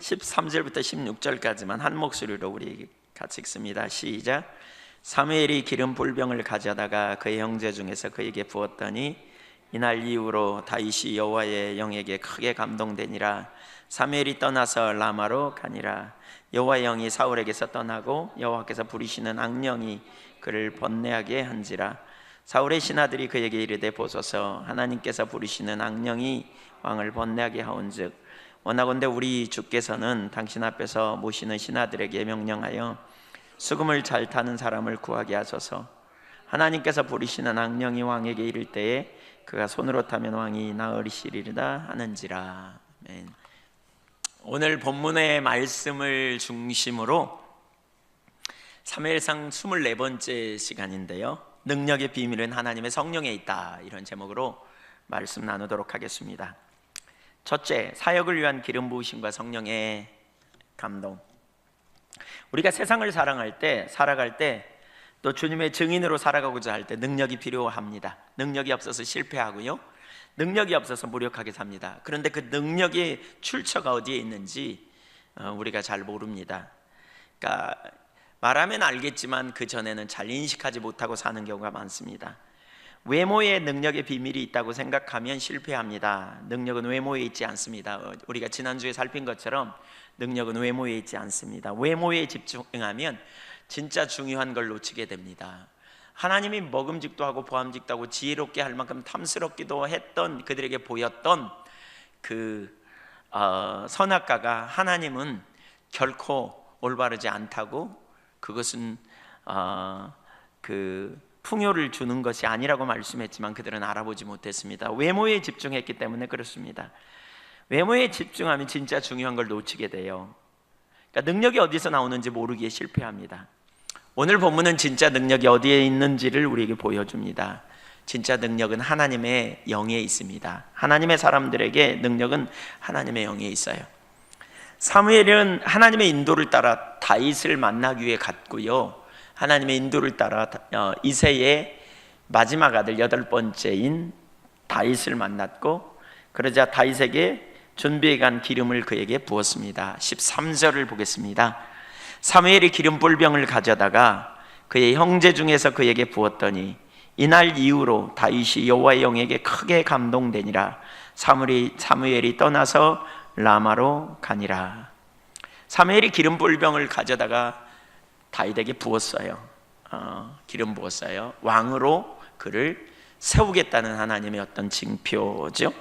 13절부터 16절까지만 한 목소리로 우리 같이 읽습니다. 시작. 사무엘이 기름 불병을 가져다가 그의 형제 중에서 그에게 부었더니 이날 이후로 다윗이 여호와의 영에게 크게 감동되니라. 사무엘이 떠나서 라마로 가니라. 여호와의 영이 사울에게서 떠나고 여호와께서 부리시는 악령이 그를 번뇌하게 한지라. 사울의 신하들이 그에게 이르되 보소서, 하나님께서 부리시는 악령이 왕을 번뇌하게 하온즉 원하건대 우리 주께서는 당신 앞에서 모시는 신하들에게 명령하여 수금을 잘 타는 사람을 구하게 하소서. 하나님께서 부리시는 악령이 왕에게 이를 때에 그가 손으로 타면 왕이 나으리시리라 하는지라. 아멘. 오늘 본문의 말씀을 중심으로 사무엘상 24번째 시간인데요, 능력의 비밀은 하나님의 성령에 있다, 이런 제목으로 말씀 나누도록 하겠습니다. 첫째, 사역을 위한 기름 부으심과 성령의 감동. 우리가 세상을 사랑할 때, 살아갈 때, 또 주님의 증인으로 살아가고자 할 때 능력이 필요합니다. 능력이 없어서 실패하고요, 능력이 없어서 무력하게 삽니다. 그런데 그 능력의 출처가 어디에 있는지 우리가 잘 모릅니다. 그러니까 말하면 알겠지만 그 전에는 잘 인식하지 못하고 사는 경우가 많습니다. 외모에 능력의 비밀이 있다고 생각하면 실패합니다. 능력은 외모에 있지 않습니다. 우리가 지난주에 살핀 것처럼 능력은 외모에 있지 않습니다. 외모에 집중하면 진짜 중요한 걸 놓치게 됩니다. 하나님이 먹음직도 하고 보암직도 하고 지혜롭게 할 만큼 탐스럽기도 했던 그들에게 보였던 그 선악과가 하나님은 결코 올바르지 않다고, 그것은 그 풍요를 주는 것이 아니라고 말씀했지만 그들은 알아보지 못했습니다. 외모에 집중했기 때문에 그렇습니다. 외모에 집중하면 진짜 중요한 걸 놓치게 돼요. 그러니까 능력이 어디서 나오는지 모르기에 실패합니다. 오늘 본문은 진짜 능력이 어디에 있는지를 우리에게 보여줍니다. 진짜 능력은 하나님의 영에 있습니다. 하나님의 사람들에게 능력은 하나님의 영에 있어요. 사무엘은 하나님의 인도를 따라 다윗을 만나기 위해 갔고요, 하나님의 인도를 따라 이새의 마지막 아들 8번째인 다윗을 만났고, 그러자 다윗에게 준비해 간 기름을 그에게 부었습니다. 13절을 보겠습니다. 사무엘이 기름 뿔병을 가져다가 그의 형제 중에서 그에게 부었더니 이날 이후로 다윗이 여호와의 영에게 크게 감동되니라. 사무엘이 떠나서 라마로 가니라. 사무엘이 기름 뿔병을 가져다가 다윗에게 부었어요. 기름 부었어요. 왕으로 그를 세우겠다는 하나님의 어떤 징표죠.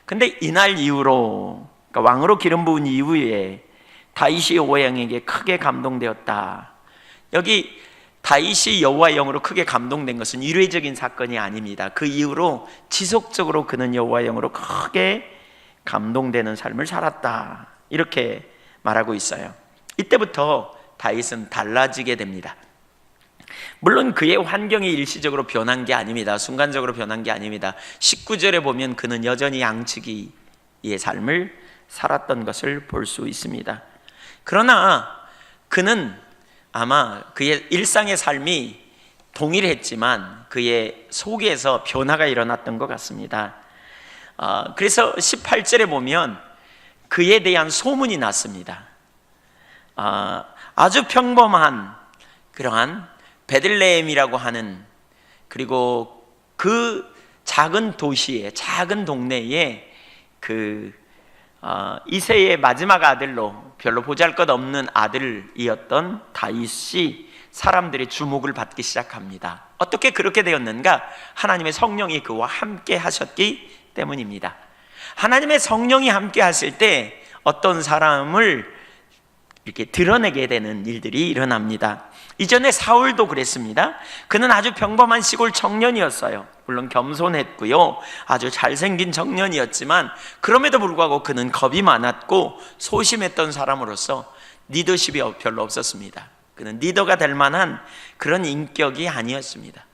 근데 이날 이후로, 그러니까 왕으로 기름 부은 이후에 다윗이 여호와의 영에게 크게 감동되었다. 여기 다윗이 여호와의 영으로 크게 감동된 것은 일회적인 사건이 아닙니다. 그 이후로 지속적으로 그는 여호와의 영으로 크게 감동되는 삶을 살았다, 이렇게 말하고 있어요. 이때부터 다윗은 달라지게 됩니다. 물론 그의 환경이 일시적으로 변한 게 아닙니다. 순간적으로 변한 게 아닙니다. 19절에 보면 그는 여전히 양치기의 삶을 살았던 것을 볼 수 있습니다. 그러나 그는 아마 그의 일상의 삶이 동일했지만 그의 속에서 변화가 일어났던 것 같습니다. 그래서 18절에 보면 그에 대한 소문이 났습니다. 아주 평범한 그러한 베들레헴이라고 하는, 그리고 그 작은 도시에, 작은 동네에 이새의 마지막 아들로 별로 보잘것없는 아들이었던 다윗이 사람들의 주목을 받기 시작합니다. 어떻게 그렇게 되었는가? 하나님의 성령이 그와 함께 하셨기 때문입니다. 하나님의 성령이 함께 하실 때 어떤 사람을 이렇게 드러내게 되는 일들이 일어납니다. 이전에 사울도 그랬습니다. 그는 아주 평범한 시골 청년이었어요. 물론 겸손했고요, 아주 잘생긴 청년이었지만 그럼에도 불구하고 그는 겁이 많았고 소심했던 사람으로서 리더십이 별로 없었습니다. 그는 리더가 될 만한 그런 인격이 아니었습니다.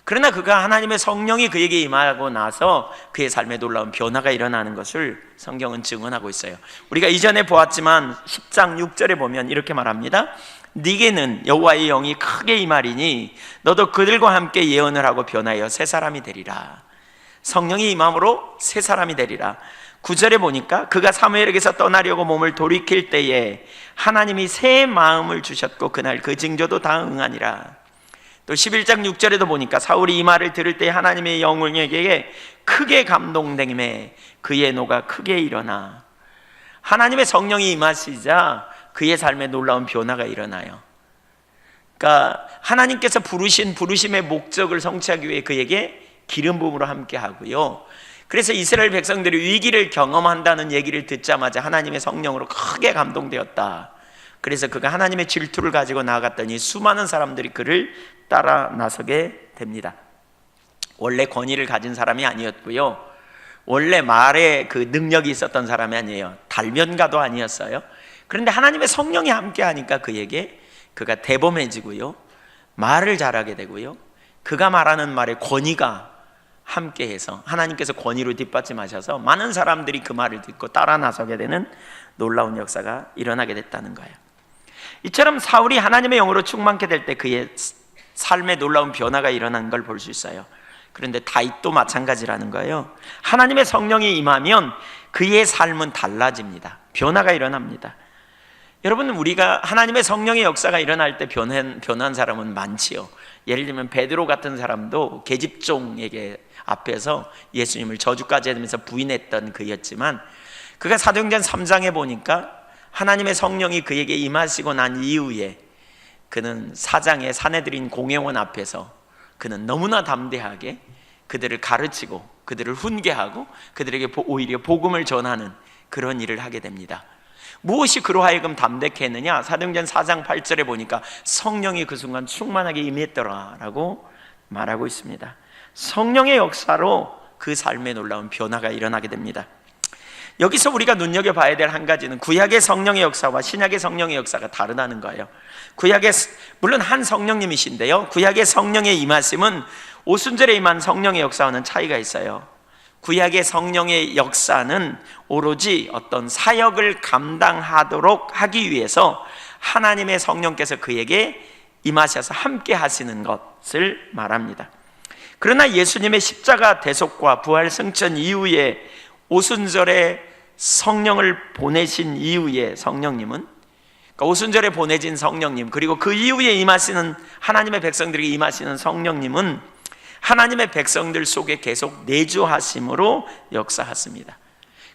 그러나 그가 하나님의 성령이 그에게 임하고 나서 그의 삶에 놀라운 변화가 일어나는 것을 성경은 증언하고 있어요. 우리가 이전에 보았지만 10장 6절에 보면 이렇게 말합니다. 네게는 여호와의 영이 크게 임하리니 너도 그들과 함께 예언을 하고 변하여 새 사람이 되리라. 성령이 임함으로 새 사람이 되리라. 9절에 보니까 그가 사무엘에게서 떠나려고 몸을 돌이킬 때에 하나님이 새 마음을 주셨고 그날 그 징조도 다 응하니라. 또 11장 6절에도 보니까 사울이 이 말을 들을 때 하나님의 영에게 크게 감동됨에 그의 노가 크게 일어나. 하나님의 성령이 임하시자 그의 삶에 놀라운 변화가 일어나요. 그러니까 하나님께서 부르심의 목적을 성취하기 위해 그에게 기름 부음으로 함께 하고요. 그래서 이스라엘 백성들이 위기를 경험한다는 얘기를 듣자마자 하나님의 성령으로 크게 감동되었다. 그래서 그가 하나님의 질투를 가지고 나아갔더니 수많은 사람들이 그를 따라 나서게 됩니다. 원래 권위를 가진 사람이 아니었고요, 원래 말에 그 능력이 있었던 사람이 아니에요. 달면가도 아니었어요. 그런데 하나님의 성령이 함께 하니까 그가 대범해지고요, 말을 잘하게 되고요, 그가 말하는 말에 권위가 함께해서 하나님께서 권위로 뒷받침하셔서 많은 사람들이 그 말을 듣고 따라 나서게 되는 놀라운 역사가 일어나게 됐다는 거예요. 이처럼 사울이 하나님의 영으로 충만케 될 때 그의 삶에 놀라운 변화가 일어난 걸 볼 수 있어요. 그런데 다윗도 마찬가지라는 거예요. 하나님의 성령이 임하면 그의 삶은 달라집니다. 변화가 일어납니다. 여러분, 우리가 하나님의 성령의 역사가 일어날 때 변한 사람은 많지요. 예를 들면 베드로 같은 사람도 계집종에게 앞에서 예수님을 저주까지 하면서 부인했던 그였지만, 그가 사도행전 3장에 보니까 하나님의 성령이 그에게 임하시고 난 이후에 그는 사장의 사내들인 공회원 앞에서 그는 너무나 담대하게 그들을 가르치고 그들을 훈계하고 그들에게 오히려 복음을 전하는 그런 일을 하게 됩니다. 무엇이 그로 하여금 담대케 했느냐? 사도행전 4장 8절에 보니까 성령이 그 순간 충만하게 임했더라라고 말하고 있습니다. 성령의 역사로 그 삶에 놀라운 변화가 일어나게 됩니다. 여기서 우리가 눈여겨봐야 될 한 가지는 구약의 성령의 역사와 신약의 성령의 역사가 다르다는 거예요. 물론 한 성령님이신데요, 구약의 성령의 임하심은 오순절에 임한 성령의 역사와는 차이가 있어요. 구약의 성령의 역사는 오로지 어떤 사역을 감당하도록 하기 위해서 하나님의 성령께서 그에게 임하셔서 함께 하시는 것을 말합니다. 그러나 예수님의 십자가 대속과 부활 승천 이후에 오순절에 성령을 보내신 이후에 성령님은, 그러니까 오순절에 보내진 성령님, 그리고 그 이후에 임하시는 하나님의 백성들에게 임하시는 성령님은 하나님의 백성들 속에 계속 내주하심으로 역사하십니다.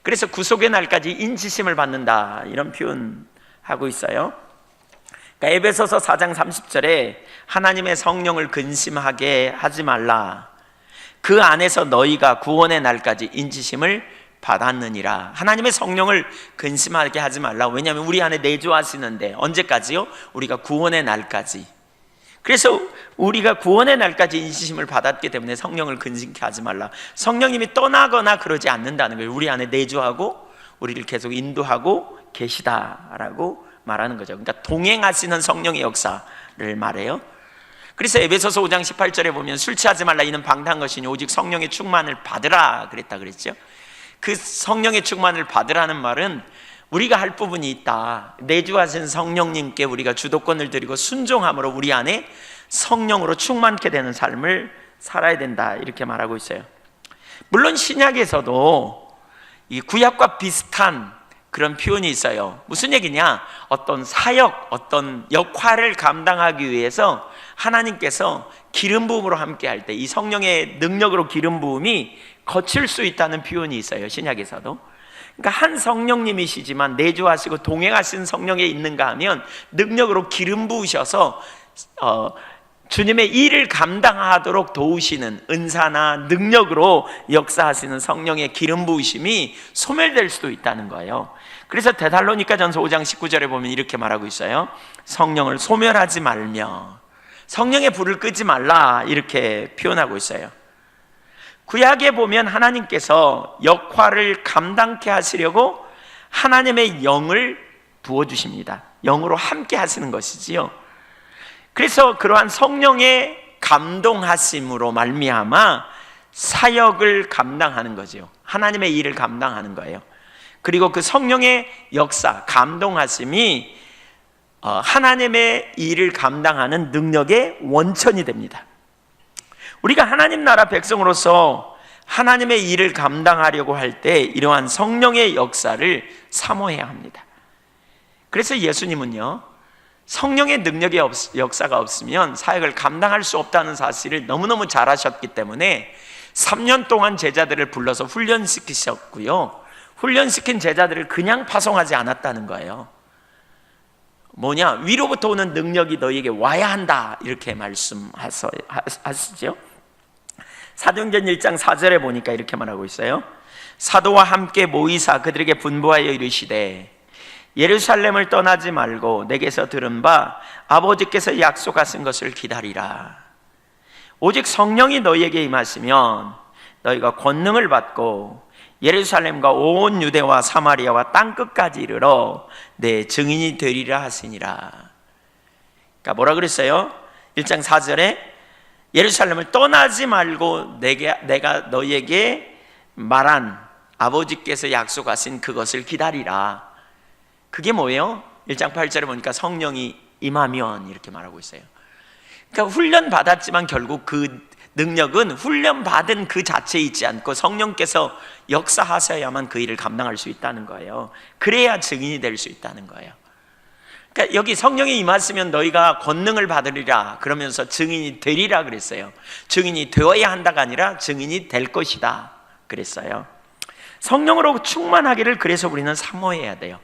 그래서 구속의 날까지 인치심을 받는다, 이런 표현하고 있어요. 그러니까 에베소서 4장 30절에 하나님의 성령을 근심하게 하지 말라, 그 안에서 너희가 구원의 날까지 인치심을 받았느니라. 하나님의 성령을 근심하게 하지 말라. 왜냐하면 우리 안에 내주하시는데 언제까지요? 우리가 구원의 날까지. 그래서 우리가 구원의 날까지 인치심을 받았기 때문에 성령을 근심케 하지 말라. 성령님이 떠나거나 그러지 않는다는 거예요. 우리 안에 내주하고 우리를 계속 인도하고 계시다라고 말하는 거죠. 그러니까 동행하시는 성령의 역사를 말해요. 그래서 에베소서 5장 18절에 보면 술 취하지 말라, 이는 방탕한 것이니 오직 성령의 충만을 받으라 그랬다 그랬죠. 그 성령의 충만을 받으라는 말은 우리가 할 부분이 있다. 내주하신 성령님께 우리가 주도권을 드리고 순종함으로 우리 안에 성령으로 충만케 되는 삶을 살아야 된다, 이렇게 말하고 있어요. 물론 신약에서도 이 구약과 비슷한 그런 표현이 있어요. 무슨 얘기냐? 어떤 사역, 어떤 역할을 감당하기 위해서 하나님께서 기름 부음으로 함께 할 때 이 성령의 능력으로 기름 부음이 거칠 수 있다는 표현이 있어요, 신약에서도. 그러니까 한 성령님이시지만 내주하시고 동행하신 성령에 있는가 하면 능력으로 기름 부으셔서 주님의 일을 감당하도록 도우시는 은사나 능력으로 역사하시는 성령의 기름 부으심이 소멸될 수도 있다는 거예요. 그래서 데살로니가전서 5장 19절에 보면 이렇게 말하고 있어요. 성령을 소멸하지 말며 성령의 불을 끄지 말라, 이렇게 표현하고 있어요. 구약에 보면 하나님께서 역할을 감당케 하시려고 하나님의 영을 부어주십니다. 영으로 함께 하시는 것이지요. 그래서 그러한 성령의 감동하심으로 말미암아 사역을 감당하는 거죠. 하나님의 일을 감당하는 거예요. 그리고 그 성령의 역사, 감동하심이 하나님의 일을 감당하는 능력의 원천이 됩니다. 우리가 하나님 나라 백성으로서 하나님의 일을 감당하려고 할 때 이러한 성령의 역사를 사모해야 합니다. 그래서 예수님은요, 성령의 능력의 역사가 없으면 사역을 감당할 수 없다는 사실을 너무너무 잘 아셨기 때문에 3년 동안 제자들을 불러서 훈련시키셨고요, 훈련시킨 제자들을 그냥 파송하지 않았다는 거예요. 뭐냐? 위로부터 오는 능력이 너희에게 와야 한다, 이렇게 말씀하시죠. 사도행전 1장 4절에 보니까 이렇게 말하고 있어요. 사도와 함께 모이사 그들에게 분부하여 이르시되 예루살렘을 떠나지 말고 내게서 들은 바 아버지께서 약속하신 것을 기다리라. 오직 성령이 너희에게 임하시면 너희가 권능을 받고 예루살렘과 온 유대와 사마리아와 땅끝까지 이르러 내 증인이 되리라 하시니라. 그러니까 뭐라 그랬어요? 1장 4절에 예루살렘을 떠나지 말고 내가 너희에게 말한 아버지께서 약속하신 그것을 기다리라. 그게 뭐예요? 1장 8절에 보니까 성령이 임하면 이렇게 말하고 있어요. 그러니까 훈련 받았지만 결국 그 능력은 훈련 받은 그 자체에 있지 않고 성령께서 역사하셔야만 그 일을 감당할 수 있다는 거예요. 그래야 증인이 될 수 있다는 거예요. 그러니까 여기 성령이 임하시면 너희가 권능을 받으리라 그러면서 증인이 되리라 그랬어요. 증인이 되어야 한다가 아니라 증인이 될 것이다 그랬어요. 성령으로 충만하기를 그래서 우리는 사모해야 돼요.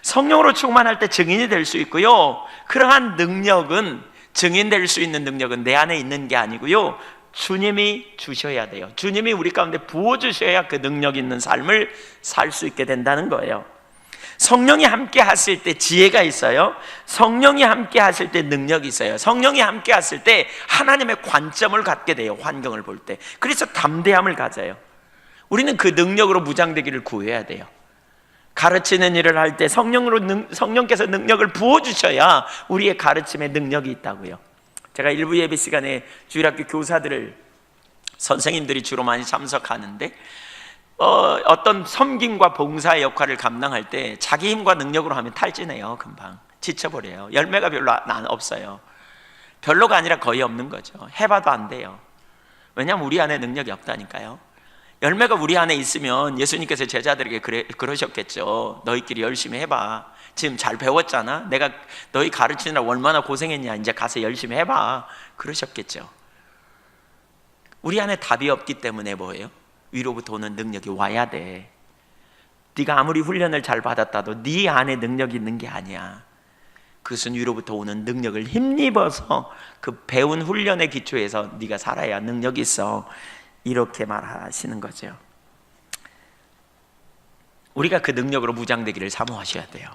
성령으로 충만할 때 증인이 될 수 있고요, 그러한 능력은, 증인될 수 있는 능력은 내 안에 있는 게 아니고요, 주님이 주셔야 돼요. 주님이 우리 가운데 부어주셔야 그 능력 있는 삶을 살 수 있게 된다는 거예요. 성령이 함께 하실 때 지혜가 있어요. 성령이 함께 하실 때 능력이 있어요. 성령이 함께 하실 때 하나님의 관점을 갖게 돼요. 환경을 볼 때. 그래서 담대함을 가져요. 우리는 그 능력으로 무장되기를 구해야 돼요. 가르치는 일을 할 때 성령께서 능력을 부어주셔야 우리의 가르침에 능력이 있다고요. 제가 일부 예배 시간에 주일학교 교사들을, 선생님들이 주로 많이 참석하는데 어떤 섬김과 봉사의 역할을 감당할 때 자기 힘과 능력으로 하면 탈진해요. 금방 지쳐버려요. 열매가 별로 없어요. 별로가 아니라 거의 없는 거죠. 해봐도 안 돼요. 왜냐하면 우리 안에 능력이 없다니까요. 열매가 우리 안에 있으면 예수님께서 제자들에게 그러셨겠죠. 너희끼리 열심히 해봐. 지금 잘 배웠잖아. 내가 너희 가르치느라 얼마나 고생했냐. 이제 가서 열심히 해봐. 그러셨겠죠. 우리 안에 답이 없기 때문에 뭐예요? 위로부터 오는 능력이 와야 돼. 네가 아무리 훈련을 잘 받았다도 네 안에 능력이 있는 게 아니야. 그것은 위로부터 오는 능력을 힘입어서 그 배운 훈련의 기초에서 네가 살아야 능력이 있어. 이렇게 말하시는 거죠. 우리가 그 능력으로 무장되기를 사모하셔야 돼요.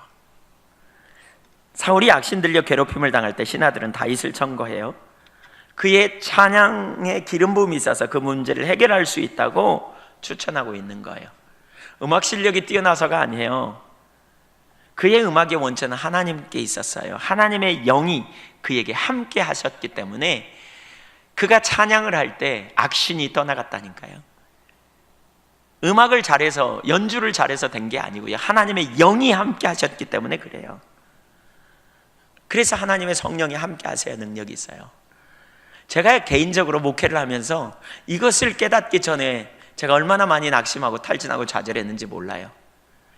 사울이 악신 들려 괴롭힘을 당할 때 신하들은 다윗을 청거해요. 그의 찬양의 기름 부음이 있어서 그 문제를 해결할 수 있다고 추천하고 있는 거예요. 음악 실력이 뛰어나서가 아니에요. 그의 음악의 원천은 하나님께 있었어요. 하나님의 영이 그에게 함께 하셨기 때문에 그가 찬양을 할 때 악신이 떠나갔다니까요. 음악을 잘해서, 연주를 잘해서 된 게 아니고요, 하나님의 영이 함께 하셨기 때문에 그래요. 그래서 하나님의 성령이 함께 하셔야 능력이 있어요. 제가 개인적으로 목회를 하면서 이것을 깨닫기 전에 제가 얼마나 많이 낙심하고 탈진하고 좌절했는지 몰라요.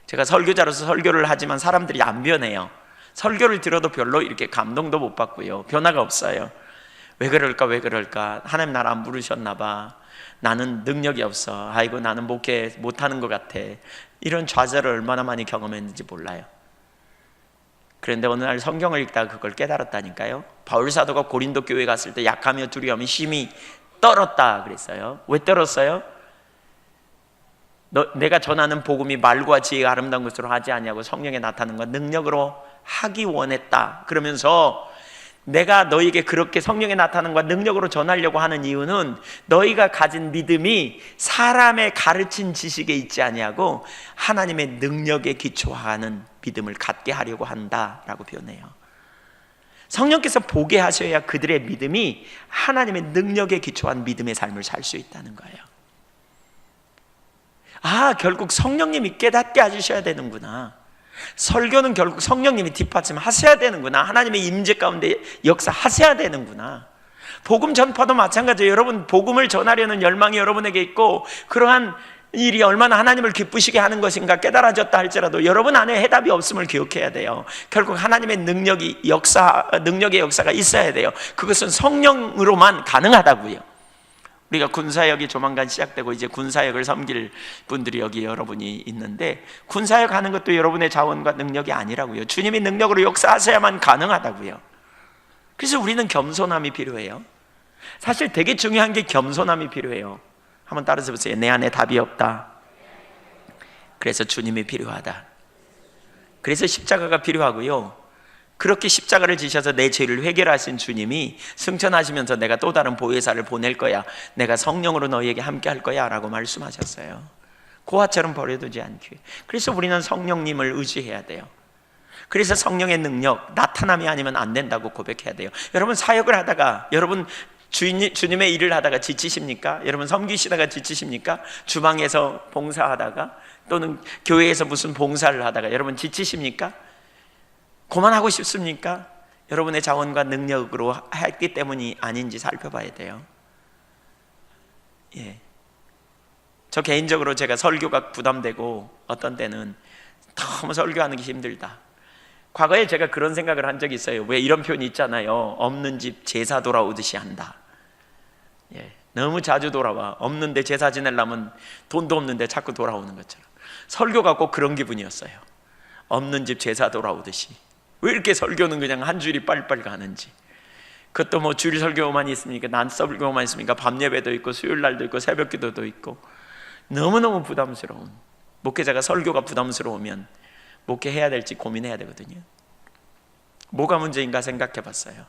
제가 설교자로서 설교를 하지만 사람들이 안 변해요. 설교를 들어도 별로 이렇게 감동도 못 받고요, 변화가 없어요. 왜 그럴까? 하나님 나를 안 부르셨나 봐. 나는 능력이 없어. 아이고, 나는 목회 못하는 것 같아. 이런 좌절을 얼마나 많이 경험했는지 몰라요. 그런데 어느 날 성경을 읽다가 그걸 깨달았다니까요. 바울 사도가 고린도 교회에 갔을 때 약하며 두려움이 심히 떨었다 그랬어요. 왜 떨었어요? 내가 전하는 복음이 말과 지혜가 아름다운 것으로 하지 아니하고 성령에 나타나는 것 능력으로 하기 원했다. 그러면서 내가 너희에게 그렇게 성령에 나타나는 것과 능력으로 전하려고 하는 이유는 너희가 가진 믿음이 사람의 가르친 지식에 있지 아니하고 하나님의 능력에 기초하는 믿음을 갖게 하려고 한다라고 표현해요. 성령께서 보게 하셔야 그들의 믿음이 하나님의 능력에 기초한 믿음의 삶을 살 수 있다는 거예요. 아, 결국 성령님이 깨닫게 해주셔야 되는구나. 설교는 결국 성령님이 뒷받침 하셔야 되는구나. 하나님의 임재 가운데 역사하셔야 되는구나. 복음 전파도 마찬가지예요. 여러분, 복음을 전하려는 열망이 여러분에게 있고 그러한 일이 얼마나 하나님을 기쁘시게 하는 것인가 깨달아졌다 할지라도 여러분 안에 해답이 없음을 기억해야 돼요. 결국 하나님의 능력의 역사가 있어야 돼요. 그것은 성령으로만 가능하다고요. 우리가 군사역이 조만간 시작되고 이제 군사역을 섬길 분들이 여기 여러분이 있는데, 군사역 하는 것도 여러분의 자원과 능력이 아니라고요. 주님이 능력으로 역사하셔야만 가능하다고요. 그래서 우리는 겸손함이 필요해요. 사실 되게 중요한 게 겸손함이 필요해요. 한번 따라서 보세요. 내 안에 답이 없다. 그래서 주님이 필요하다. 그래서 십자가가 필요하고요. 그렇게 십자가를 지셔서 내 죄를 해결하신 주님이 승천하시면서 내가 또 다른 보혜사를 보낼 거야, 내가 성령으로 너희에게 함께 할 거야 라고 말씀하셨어요. 고아처럼 버려두지 않기. 그래서 우리는 성령님을 의지해야 돼요. 그래서 성령의 능력, 나타남이 아니면 안 된다고 고백해야 돼요. 여러분, 사역을 하다가 여러분 주님의 일을 하다가 지치십니까? 여러분, 섬기시다가 지치십니까? 주방에서 봉사하다가 또는 교회에서 무슨 봉사를 하다가 여러분 지치십니까? 그만하고 싶습니까? 여러분의 자원과 능력으로 했기 때문이 아닌지 살펴봐야 돼요. 예. 저 개인적으로 제가 설교가 부담되고 어떤 때는 너무 설교하는 게 힘들다. 과거에 제가 그런 생각을 한 적이 있어요. 왜 이런 표현이 있잖아요. 없는 집 제사 돌아오듯이 한다. 예. 너무 자주 돌아와. 없는데 제사 지내려면 돈도 없는데 자꾸 돌아오는 것처럼. 설교가 꼭 그런 기분이었어요. 없는 집 제사 돌아오듯이. 왜 이렇게 설교는 그냥 한 줄이 빨리빨리 가는지. 그것도 뭐 주일 설교만 있습니까? 난 설교만 있습니까? 밤 예배도 있고 수요일 날도 있고 새벽 기도도 있고. 너무너무 부담스러운, 목회자가 설교가 부담스러우면 목회해야 될지 고민해야 되거든요. 뭐가 문제인가 생각해 봤어요.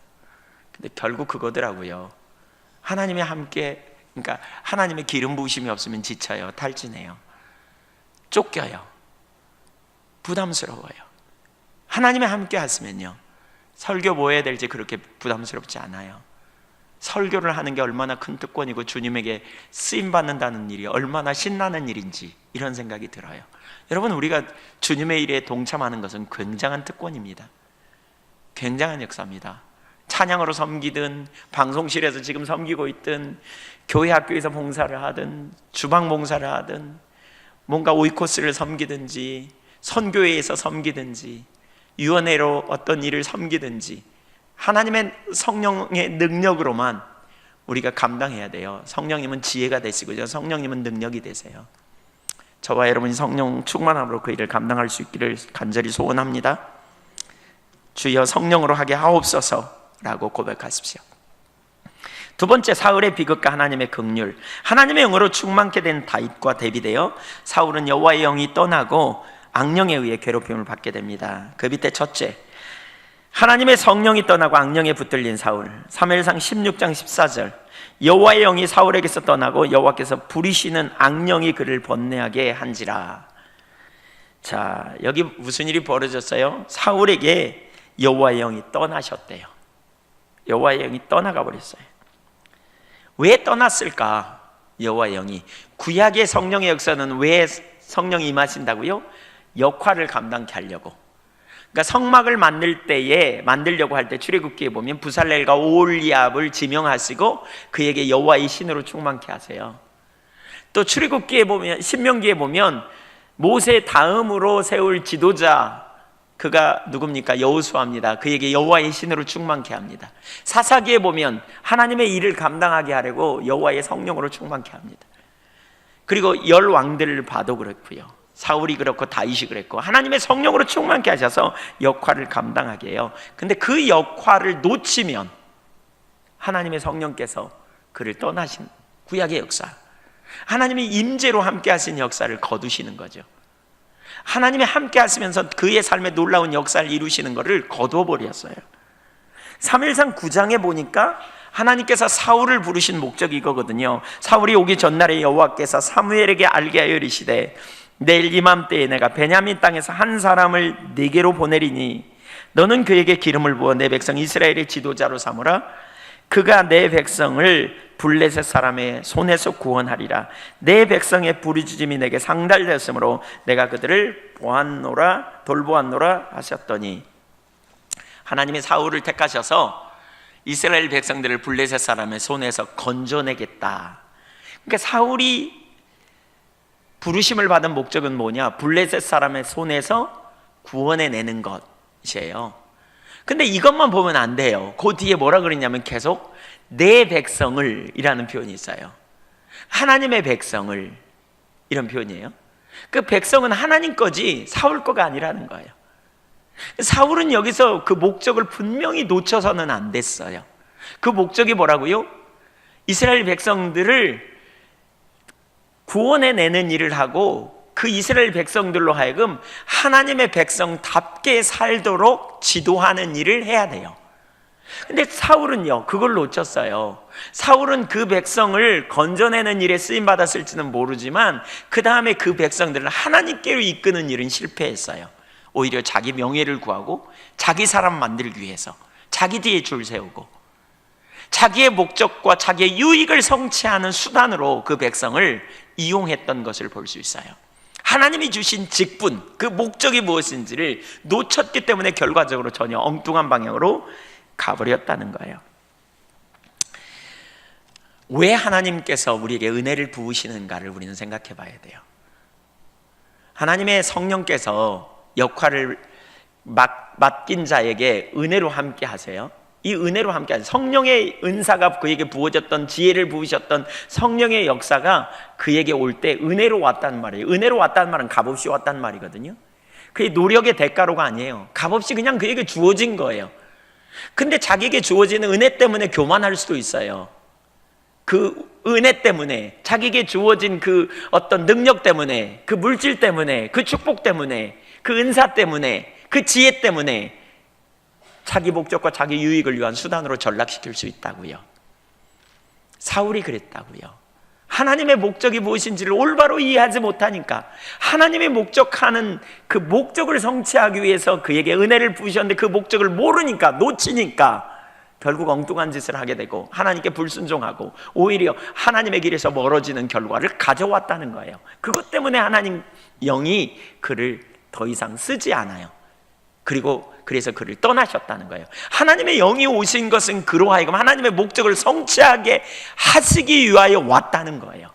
근데 결국 그거더라고요. 하나님의 함께, 그러니까 하나님의 기름 부으심이 없으면 지쳐요. 탈진해요. 쫓겨요. 부담스러워요. 하나님의 함께 하시면요, 설교 뭐 해야 될지 그렇게 부담스럽지 않아요. 설교를 하는 게 얼마나 큰 특권이고 주님에게 쓰임받는다는 일이 얼마나 신나는 일인지 이런 생각이 들어요. 여러분, 우리가 주님의 일에 동참하는 것은 굉장한 특권입니다. 굉장한 역사입니다. 찬양으로 섬기든 방송실에서 지금 섬기고 있든 교회 학교에서 봉사를 하든 주방 봉사를 하든 뭔가 오이코스를 섬기든지 선교회에서 섬기든지 유언회로 어떤 일을 섬기든지 하나님의 성령의 능력으로만 우리가 감당해야 돼요. 성령님은 지혜가 되시고요, 성령님은 능력이 되세요. 저와 여러분이 성령 충만함으로 그 일을 감당할 수 있기를 간절히 소원합니다. 주여 성령으로 하게 하옵소서 라고 고백하십시오. 두 번째, 사울의 비극과 하나님의 긍휼. 하나님의 영으로 충만케 된 다윗과 대비되어 사울은 여호와의 영이 떠나고 악령에 의해 괴롭힘을 받게 됩니다. 그 밑에 첫째, 하나님의 성령이 떠나고 악령에 붙들린 사울. 사무엘상 16장 14절, 여호와의 영이 사울에게서 떠나고 여호와께서 부리시는 악령이 그를 번뇌하게 한지라. 자, 여기 무슨 일이 벌어졌어요? 사울에게 여호와의 영이 떠나셨대요. 여호와의 영이 떠나가 버렸어요. 왜 떠났을까? 여호와의 영이, 구약의 성령의 역사는 왜 성령이 임하신다고요? 역할을 감당케 하려고. 그러니까 성막을 만들려고 할 때 출애굽기에 보면 부살렐과 오홀리압을 지명하시고 그에게 여호와의 신으로 충만케 하세요. 또 출애굽기에 보면, 신명기에 보면 모세 다음으로 세울 지도자, 그가 누굽니까? 여호수아입니다. 그에게 여호와의 신으로 충만케 합니다. 사사기에 보면 하나님의 일을 감당하게 하려고 여호와의 성령으로 충만케 합니다. 그리고 열 왕들을 봐도 그렇고요, 사울이 그렇고 다윗이 그랬고, 하나님의 성령으로 충만케 하셔서 역할을 감당하게 해요. 근데 그 역할을 놓치면 하나님의 성령께서 그를 떠나신 구약의 역사, 하나님이 임재로 함께 하신 역사를 거두시는 거죠. 하나님이 함께 하시면서 그의 삶에 놀라운 역사를 이루시는 것을 거두어 버렸어요. 사무엘상 9장에 보니까 하나님께서 사울을 부르신 목적이 이거거든요. 사울이 오기 전날에 여호와께서 사무엘에게 알게 하여 이르시되, 내일 이맘때에 내가 베냐민 땅에서 한 사람을 네게로 보내리니 너는 그에게 기름을 부어 내 백성 이스라엘의 지도자로 삼으라. 그가 내 백성을 블레셋 사람의 손에서 구원하리라. 내 백성의 부르짖음이 내게 상달되었으므로 내가 그들을 돌보았노라 하셨더니, 하나님이 사울을 택하셔서 이스라엘 백성들을 블레셋 사람의 손에서 건져내겠다. 그러니까 사울이 부르심을 받은 목적은 뭐냐? 블레셋 사람의 손에서 구원해내는 것이에요. 근데 이것만 보면 안 돼요. 그 뒤에 뭐라 그랬냐면 계속 내 백성을 이라는 표현이 있어요. 하나님의 백성을 이런 표현이에요. 그 백성은 하나님 거지 사울 거가 아니라는 거예요. 사울은 여기서 그 목적을 분명히 놓쳐서는 안 됐어요. 그 목적이 뭐라고요? 이스라엘 백성들을 구원해내는 일을 하고 그 이스라엘 백성들로 하여금 하나님의 백성답게 살도록 지도하는 일을 해야 돼요. 근데 사울은요, 그걸 놓쳤어요. 사울은 그 백성을 건져내는 일에 쓰임받았을지는 모르지만 그 다음에 그 백성들을 하나님께로 이끄는 일은 실패했어요. 오히려 자기 명예를 구하고 자기 사람 만들기 위해서 자기 뒤에 줄 세우고 자기의 목적과 자기의 유익을 성취하는 수단으로 그 백성을 이용했던 것을 볼 수 있어요. 하나님이 주신 직분, 그 목적이 무엇인지를 놓쳤기 때문에 결과적으로 전혀 엉뚱한 방향으로 가버렸다는 거예요. 왜 하나님께서 우리에게 은혜를 부으시는가를 우리는 생각해 봐야 돼요. 하나님의 성령께서 역할을 맡긴 자에게 은혜로 함께 하세요. 이 은혜로 함께 하세요. 성령의 은사가 그에게 부어졌던, 지혜를 부으셨던 성령의 역사가 그에게 올 때 은혜로 왔다는 말이에요. 은혜로 왔다는 말은 값없이 왔다는 말이거든요. 그게 노력의 대가로가 아니에요. 값없이 그냥 그에게 주어진 거예요. 근데 자기에게 주어지는 은혜 때문에 교만할 수도 있어요. 그 은혜 때문에, 자기에게 주어진 그 어떤 능력 때문에, 그 물질 때문에, 그 축복 때문에, 그 은사 때문에, 그 지혜 때문에 자기 목적과 자기 유익을 위한 수단으로 전락시킬 수 있다고요. 사울이 그랬다고요. 하나님의 목적이 무엇인지를 올바로 이해하지 못하니까, 하나님의 목적하는 그 목적을 성취하기 위해서 그에게 은혜를 부으셨는데 그 목적을 모르니까, 놓치니까 결국 엉뚱한 짓을 하게 되고 하나님께 불순종하고 오히려 하나님의 길에서 멀어지는 결과를 가져왔다는 거예요. 그것 때문에 하나님 영이 그를 더 이상 쓰지 않아요. 그리고 그래서 그를 떠나셨다는 거예요. 하나님의 영이 오신 것은 그로 하여금 하나님의 목적을 성취하게 하시기 위하여 왔다는 거예요.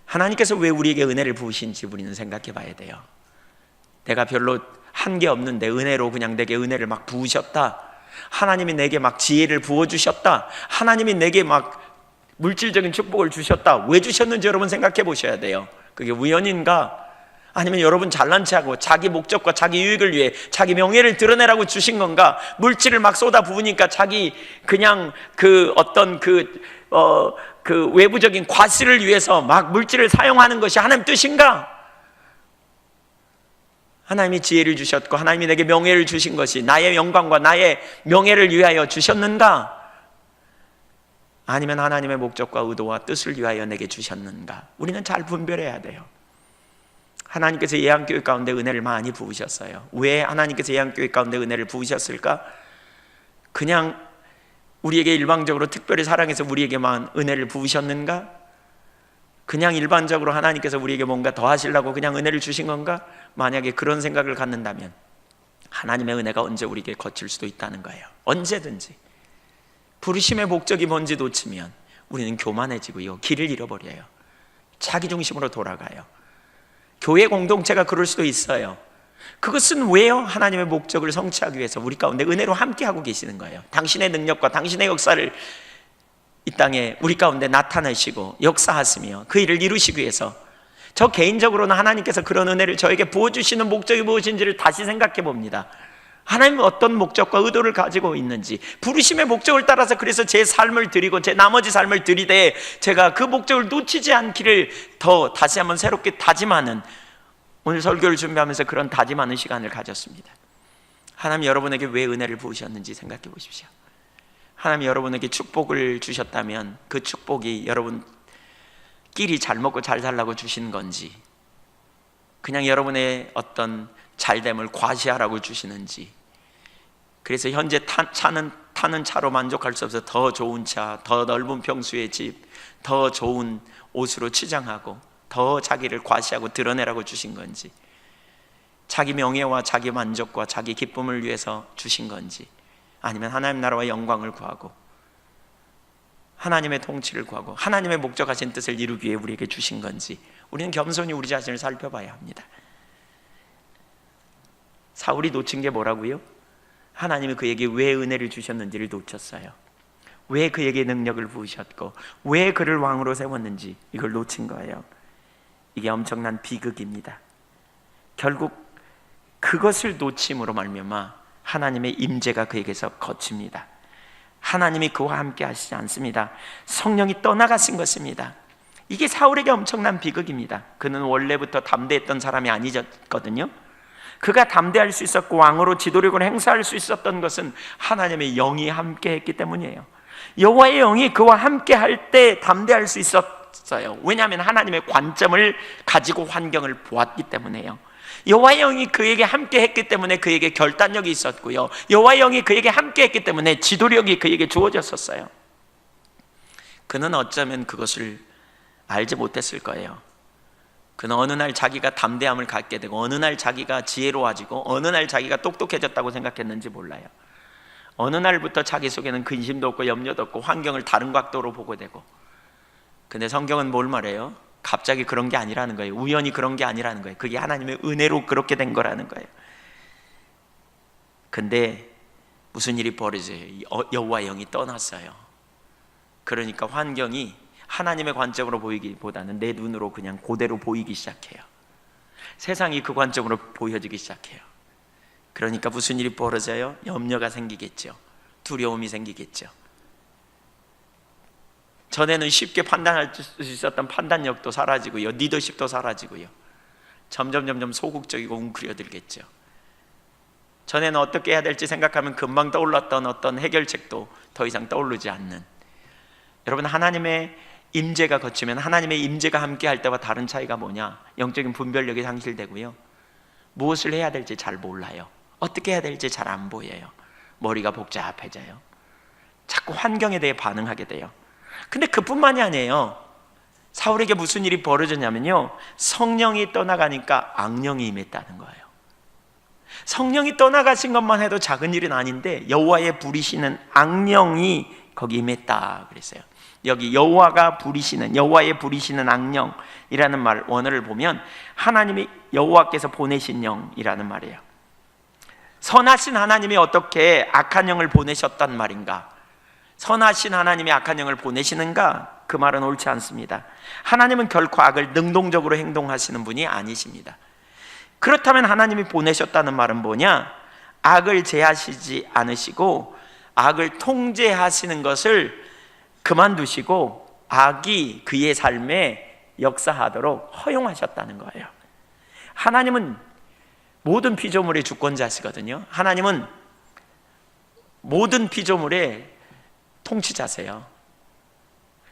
하나님께서 왜 우리에게 은혜를 부으신지 우리는 생각해 봐야 돼요. 내가 별로 한 게 없는데 은혜로 그냥 내게 은혜를 막 부으셨다. 하나님이 내게 막 지혜를 부어주셨다. 하나님이 내게 막 물질적인 축복을 주셨다. 왜 주셨는지 여러분 생각해 보셔야 돼요. 그게 우연인가? 아니면 여러분 잘난 체하고 자기 목적과 자기 유익을 위해 자기 명예를 드러내라고 주신 건가? 물질을 막 쏟아 부으니까 자기 그냥 그 어떤 그 외부적인 과실을 위해서 막 물질을 사용하는 것이 하나님 뜻인가? 하나님이 지혜를 주셨고 하나님이 내게 명예를 주신 것이 나의 영광과 나의 명예를 위하여 주셨는가? 아니면 하나님의 목적과 의도와 뜻을 위하여 내게 주셨는가? 우리는 잘 분별해야 돼요. 하나님께서 예한교회 가운데 은혜를 많이 부으셨어요. 왜 하나님께서 예한교회 가운데 은혜를 부으셨을까? 그냥 우리에게 일방적으로 특별히 사랑해서 우리에게만 은혜를 부으셨는가? 그냥 일반적으로 하나님께서 우리에게 뭔가 더 하시려고 그냥 은혜를 주신 건가? 만약에 그런 생각을 갖는다면 하나님의 은혜가 언제 우리에게 거칠 수도 있다는 거예요. 언제든지. 부르심의 목적이 뭔지 놓치면 우리는 교만해지고요, 길을 잃어버려요. 자기중심으로 돌아가요. 교회 공동체가 그럴 수도 있어요. 그것은 왜요? 하나님의 목적을 성취하기 위해서 우리 가운데 은혜로 함께하고 계시는 거예요. 당신의 능력과 당신의 역사를 이 땅에 우리 가운데 나타내시고 역사하시며 그 일을 이루시기 위해서, 저 개인적으로는 하나님께서 그런 은혜를 저에게 부어주시는 목적이 무엇인지를 다시 생각해 봅니다. 하나님은 어떤 목적과 의도를 가지고 있는지, 부르심의 목적을 따라서 그래서 제 삶을 드리고 제 나머지 삶을 드리되 제가 그 목적을 놓치지 않기를 더 다시 한번 새롭게 다짐하는, 오늘 설교를 준비하면서 그런 다짐하는 시간을 가졌습니다. 하나님 여러분에게 왜 은혜를 부으셨는지 생각해 보십시오. 하나님 여러분에게 축복을 주셨다면 그 축복이 여러분 끼리 잘 먹고 잘 살라고 주신 건지, 그냥 여러분의 어떤 잘됨을 과시하라고 주시는지, 그래서 현재 타는 차로 만족할 수 없어서 더 좋은 차, 더 넓은 평수의 집, 더 좋은 옷으로 치장하고 더 자기를 과시하고 드러내라고 주신 건지, 자기 명예와 자기 만족과 자기 기쁨을 위해서 주신 건지, 아니면 하나님 나라와 영광을 구하고 하나님의 통치를 구하고 하나님의 목적하신 뜻을 이루기 위해 우리에게 주신 건지 우리는 겸손히 우리 자신을 살펴봐야 합니다. 사울이 놓친 게 뭐라고요? 하나님이 그에게 왜 은혜를 주셨는지를 놓쳤어요. 왜 그에게 능력을 부으셨고 왜 그를 왕으로 세웠는지 이걸 놓친 거예요. 이게 엄청난 비극입니다. 결국 그것을 놓침으로 말미암아 하나님의 임재가 그에게서 거칩니다. 하나님이 그와 함께 하시지 않습니다. 성령이 떠나가신 것입니다. 이게 사울에게 엄청난 비극입니다. 그는 원래부터 담대했던 사람이 아니었거든요. 그가 담대할 수 있었고 왕으로 지도력을 행사할 수 있었던 것은 하나님의 영이 함께 했기 때문이에요. 여호와의 영이 그와 함께 할 때 담대할 수 있었어요. 왜냐하면 하나님의 관점을 가지고 환경을 보았기 때문에요. 여호와의 영이 그에게 함께 했기 때문에 그에게 결단력이 있었고요, 여호와의 영이 그에게 함께 했기 때문에 지도력이 그에게 주어졌었어요. 그는 어쩌면 그것을 알지 못했을 거예요. 그는 어느 날 자기가 담대함을 갖게 되고 어느 날 자기가 지혜로워지고 어느 날 자기가 똑똑해졌다고 생각했는지 몰라요. 어느 날부터 자기 속에는 근심도 없고 염려도 없고 환경을 다른 각도로 보게 되고, 근데 성경은 뭘 말해요? 갑자기 그런 게 아니라는 거예요. 우연히 그런 게 아니라는 거예요. 그게 하나님의 은혜로 그렇게 된 거라는 거예요. 근데 무슨 일이 벌어져요? 여호와의 영이 떠났어요. 그러니까 환경이 하나님의 관점으로 보이기보다는 내 눈으로 그냥 그대로 보이기 시작해요. 세상이 그 관점으로 보여지기 시작해요. 그러니까 무슨 일이 벌어져요? 염려가 생기겠죠. 두려움이 생기겠죠. 전에는 쉽게 판단할 수 있었던 판단력도 사라지고요, 리더십도 사라지고요, 점점 소극적이고 웅크려들겠죠. 전에는 어떻게 해야 될지 생각하면 금방 떠올랐던 어떤 해결책도 더 이상 떠오르지 않는, 여러분, 하나님의 임재가 거치면 하나님의 임재가 함께 할 때와 다른 차이가 뭐냐? 영적인 분별력이 상실되고요, 무엇을 해야 될지 잘 몰라요. 어떻게 해야 될지 잘 안 보여요. 머리가 복잡해져요. 자꾸 환경에 대해 반응하게 돼요. 근데 그뿐만이 아니에요. 사울에게 무슨 일이 벌어졌냐면요, 성령이 떠나가니까 악령이 임했다는 거예요. 성령이 떠나가신 것만 해도 작은 일은 아닌데 여호와의 부리시는 악령이 거기 임했다 그랬어요. 여기 여호와가 부리시는, 여호와의 부리시는 악령이라는 말 원어를 보면 하나님이 여호와께서 보내신 영이라는 말이에요. 선하신 하나님이 어떻게 악한 영을 보내셨단 말인가? 선하신 하나님이 악한 영을 보내시는가? 그 말은 옳지 않습니다. 하나님은 결코 악을 능동적으로 행동하시는 분이 아니십니다. 그렇다면 하나님이 보내셨다는 말은 뭐냐? 악을 제하시지 않으시고 악을 통제하시는 것을 그만두시고 악이 그의 삶에 역사하도록 허용하셨다는 거예요. 하나님은 모든 피조물의 주권자시거든요. 하나님은 모든 피조물의 통치자세요.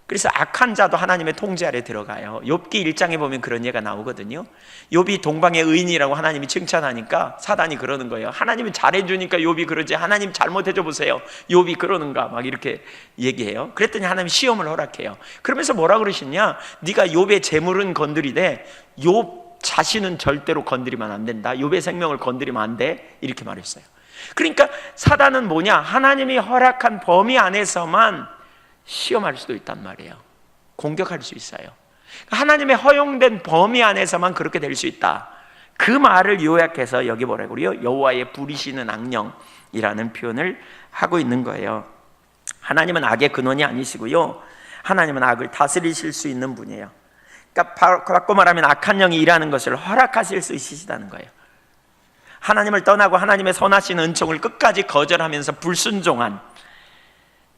그래서 악한 자도 하나님의 통제 아래 들어가요. 욥기 1장에 보면 그런 예가 나오거든요. 욥이 동방의 의인이라고 하나님이 칭찬하니까 사단이 그러는 거예요. 하나님이 잘해주니까 욥이 그러지, 하나님 잘못해줘 보세요, 욥이 그러는가, 막 이렇게 얘기해요. 그랬더니 하나님이 시험을 허락해요. 그러면서 뭐라 그러시냐? 네가 욥의 재물은 건드리되 욥 자신은 절대로 건드리면 안 된다. 욥의 생명을 건드리면 안 돼. 이렇게 말했어요. 그러니까 사단은 뭐냐? 하나님이 허락한 범위 안에서만 시험할 수도 있단 말이에요. 공격할 수 있어요. 하나님의 허용된 범위 안에서만 그렇게 될 수 있다. 그 말을 요약해서 여기 뭐라고 그래요? 여호와의 부리시는 악령이라는 표현을 하고 있는 거예요. 하나님은 악의 근원이 아니시고요, 하나님은 악을 다스리실 수 있는 분이에요. 그러니까 바꿔 말하면 악한 영이 일하는 것을 허락하실 수 있으시다는 거예요. 하나님을 떠나고 하나님의 선하신 은총을 끝까지 거절하면서 불순종한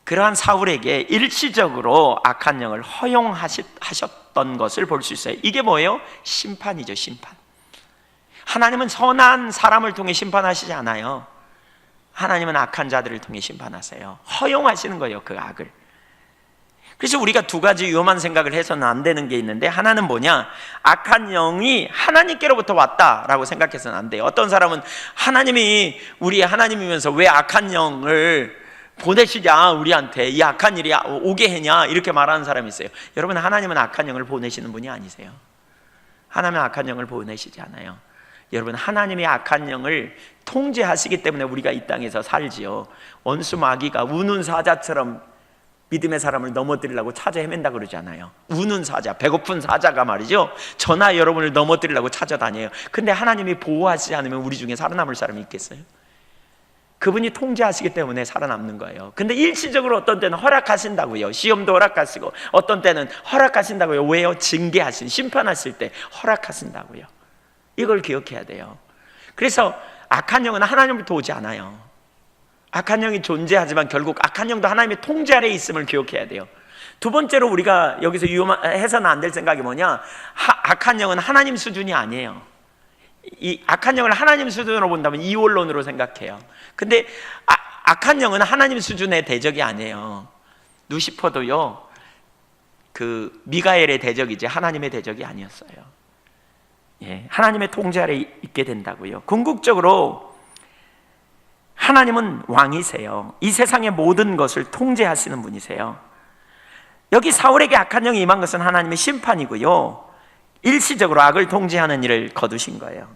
그러한 사울에게 일시적으로 악한 영을 허용하셨던 것을 볼 수 있어요. 이게 뭐예요? 심판이죠, 심판. 하나님은 선한 사람을 통해 심판하시지 않아요. 하나님은 악한 자들을 통해 심판하세요. 허용하시는 거예요, 그 악을. 그래서 우리가 두 가지 위험한 생각을 해서는 안 되는 게 있는데, 하나는 뭐냐? 악한 영이 하나님께로부터 왔다라고 생각해서는 안 돼요. 어떤 사람은 하나님이 우리의 하나님이면서 왜 악한 영을 보내시냐, 우리한테 이 악한 일이 오게 했냐, 이렇게 말하는 사람이 있어요. 여러분, 하나님은 악한 영을 보내시는 분이 아니세요. 하나님은 악한 영을 보내시지 않아요. 여러분, 하나님의 악한 영을 통제하시기 때문에 우리가 이 땅에서 살지요. 원수 마귀가 우는 사자처럼 믿음의 사람을 넘어뜨리려고 찾아 헤맨다 그러잖아요. 우는 사자, 배고픈 사자가 말이죠, 저나 여러분을 넘어뜨리려고 찾아다녀요. 근데 하나님이 보호하시지 않으면 우리 중에 살아남을 사람이 있겠어요? 그분이 통제하시기 때문에 살아남는 거예요. 근데 일시적으로 어떤 때는 허락하신다고요. 시험도 허락하시고 어떤 때는 허락하신다고요. 왜요? 징계하신, 심판하실 때 허락하신다고요. 이걸 기억해야 돼요. 그래서 악한 영은 하나님을 오지 않아요. 악한 영이 존재하지만 결국 악한 영도 하나님의 통제 아래에 있음을 기억해야 돼요. 두 번째로 우리가 여기서 해서는 안 될 생각이 뭐냐, 악한 영은 하나님 수준이 아니에요. 이 악한 영을 하나님 수준으로 본다면 이원론으로 생각해요. 근데 악한 영은 하나님 수준의 대적이 아니에요. 루시퍼도요, 그 미가엘의 대적이지 하나님의 대적이 아니었어요. 예, 하나님의 통제 아래에 있게 된다고요. 궁극적으로 하나님은 왕이세요. 이 세상의 모든 것을 통제하시는 분이세요. 여기 사울에게 악한 영이 임한 것은 하나님의 심판이고요, 일시적으로 악을 통제하는 일을 거두신 거예요.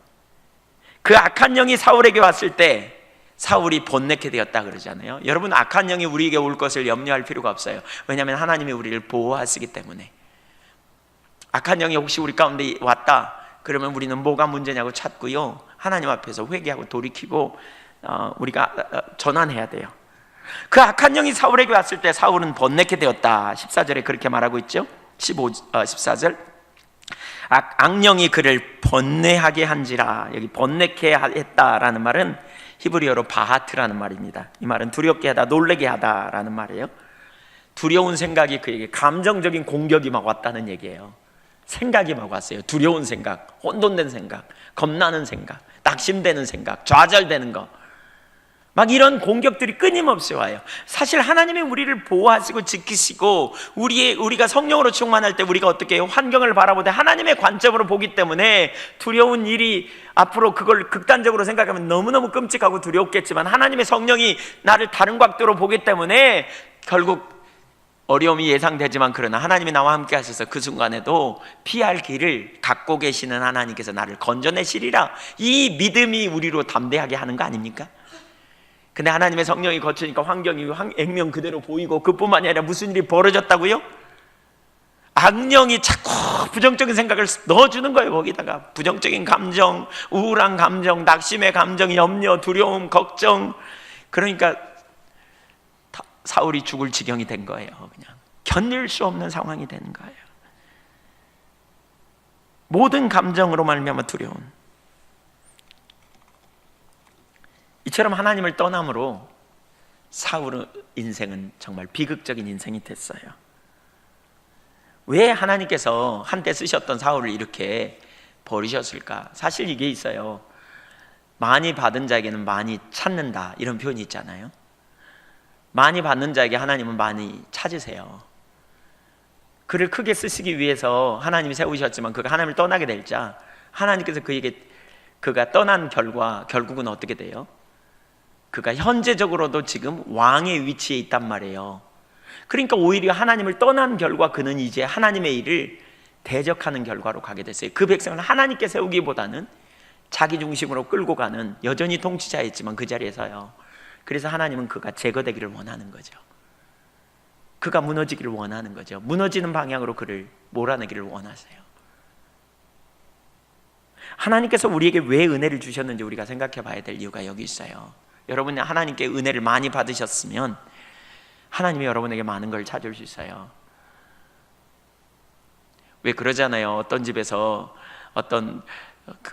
그 악한 영이 사울에게 왔을 때 사울이 번뇌케 되었다 그러잖아요. 여러분, 악한 영이 우리에게 올 것을 염려할 필요가 없어요. 왜냐하면 하나님이 우리를 보호하시기 때문에. 악한 영이 혹시 우리 가운데 왔다 그러면 우리는 뭐가 문제냐고 찾고요, 하나님 앞에서 회개하고 돌이키고 우리가 전환해야 돼요. 그 악한 영이 사울에게 왔을 때 사울은 번뇌케 되었다. 14절에 그렇게 말하고 있죠. 14절, 악령이 그를 번뇌하게 한지라. 여기 번뇌케 했다라는 말은 히브리어로 바하트라는 말입니다. 이 말은 두렵게 하다, 놀라게 하다라는 말이에요. 두려운 생각이 그에게, 감정적인 공격이 막 왔다는 얘기예요. 생각이 막 왔어요. 두려운 생각, 혼돈된 생각, 겁나는 생각, 낙심되는 생각, 좌절되는 거, 막 이런 공격들이 끊임없이 와요. 사실 하나님이 우리를 보호하시고 지키시고 우리가 성령으로 충만할 때 우리가 어떻게 해요? 환경을 바라보되 하나님의 관점으로 보기 때문에 두려운 일이 앞으로 그걸 극단적으로 생각하면 너무너무 끔찍하고 두렵겠지만, 하나님의 성령이 나를 다른 각도로 보기 때문에 결국 어려움이 예상되지만, 그러나 하나님이 나와 함께 하셔서 그 순간에도 피할 길을 갖고 계시는 하나님께서 나를 건져내시리라. 이 믿음이 우리로 담대하게 하는 거 아닙니까? 근데 하나님의 성령이 거치니까 환경이 액면 그대로 보이고, 그뿐만이 아니라 무슨 일이 벌어졌다고요? 악령이 자꾸 부정적인 생각을 넣어주는 거예요. 거기다가 부정적인 감정, 우울한 감정, 낙심의 감정, 염려, 두려움, 걱정. 그러니까 사울이 죽을 지경이 된 거예요. 그냥 견딜 수 없는 상황이 된 거예요. 모든 감정으로 말미암아 두려운. 이처럼 하나님을 떠남으로 사울의 인생은 정말 비극적인 인생이 됐어요. 왜 하나님께서 한때 쓰셨던 사울을 이렇게 버리셨을까? 사실 이게 있어요. 많이 받은 자에게는 많이 찾는다, 이런 표현이 있잖아요. 많이 받는 자에게 하나님은 많이 찾으세요. 그를 크게 쓰시기 위해서 하나님이 세우셨지만, 그가 하나님을 떠나게 될 자, 하나님께서 그가 떠난 결국은 어떻게 돼요? 그가 현재적으로도 지금 왕의 위치에 있단 말이에요. 그러니까 오히려 하나님을 떠난 결과 그는 이제 하나님의 일을 대적하는 결과로 가게 됐어요. 그 백성을 하나님께 세우기보다는 자기 중심으로 끌고 가는, 여전히 통치자였지만 그 자리에서요. 그래서 하나님은 그가 제거되기를 원하는 거죠. 그가 무너지기를 원하는 거죠. 무너지는 방향으로 그를 몰아내기를 원하세요. 하나님께서 우리에게 왜 은혜를 주셨는지 우리가 생각해 봐야 될 이유가 여기 있어요. 여러분이 하나님께 은혜를 많이 받으셨으면 하나님이 여러분에게 많은 걸 찾을 수 있어요. 왜 그러잖아요. 어떤 집에서 어떤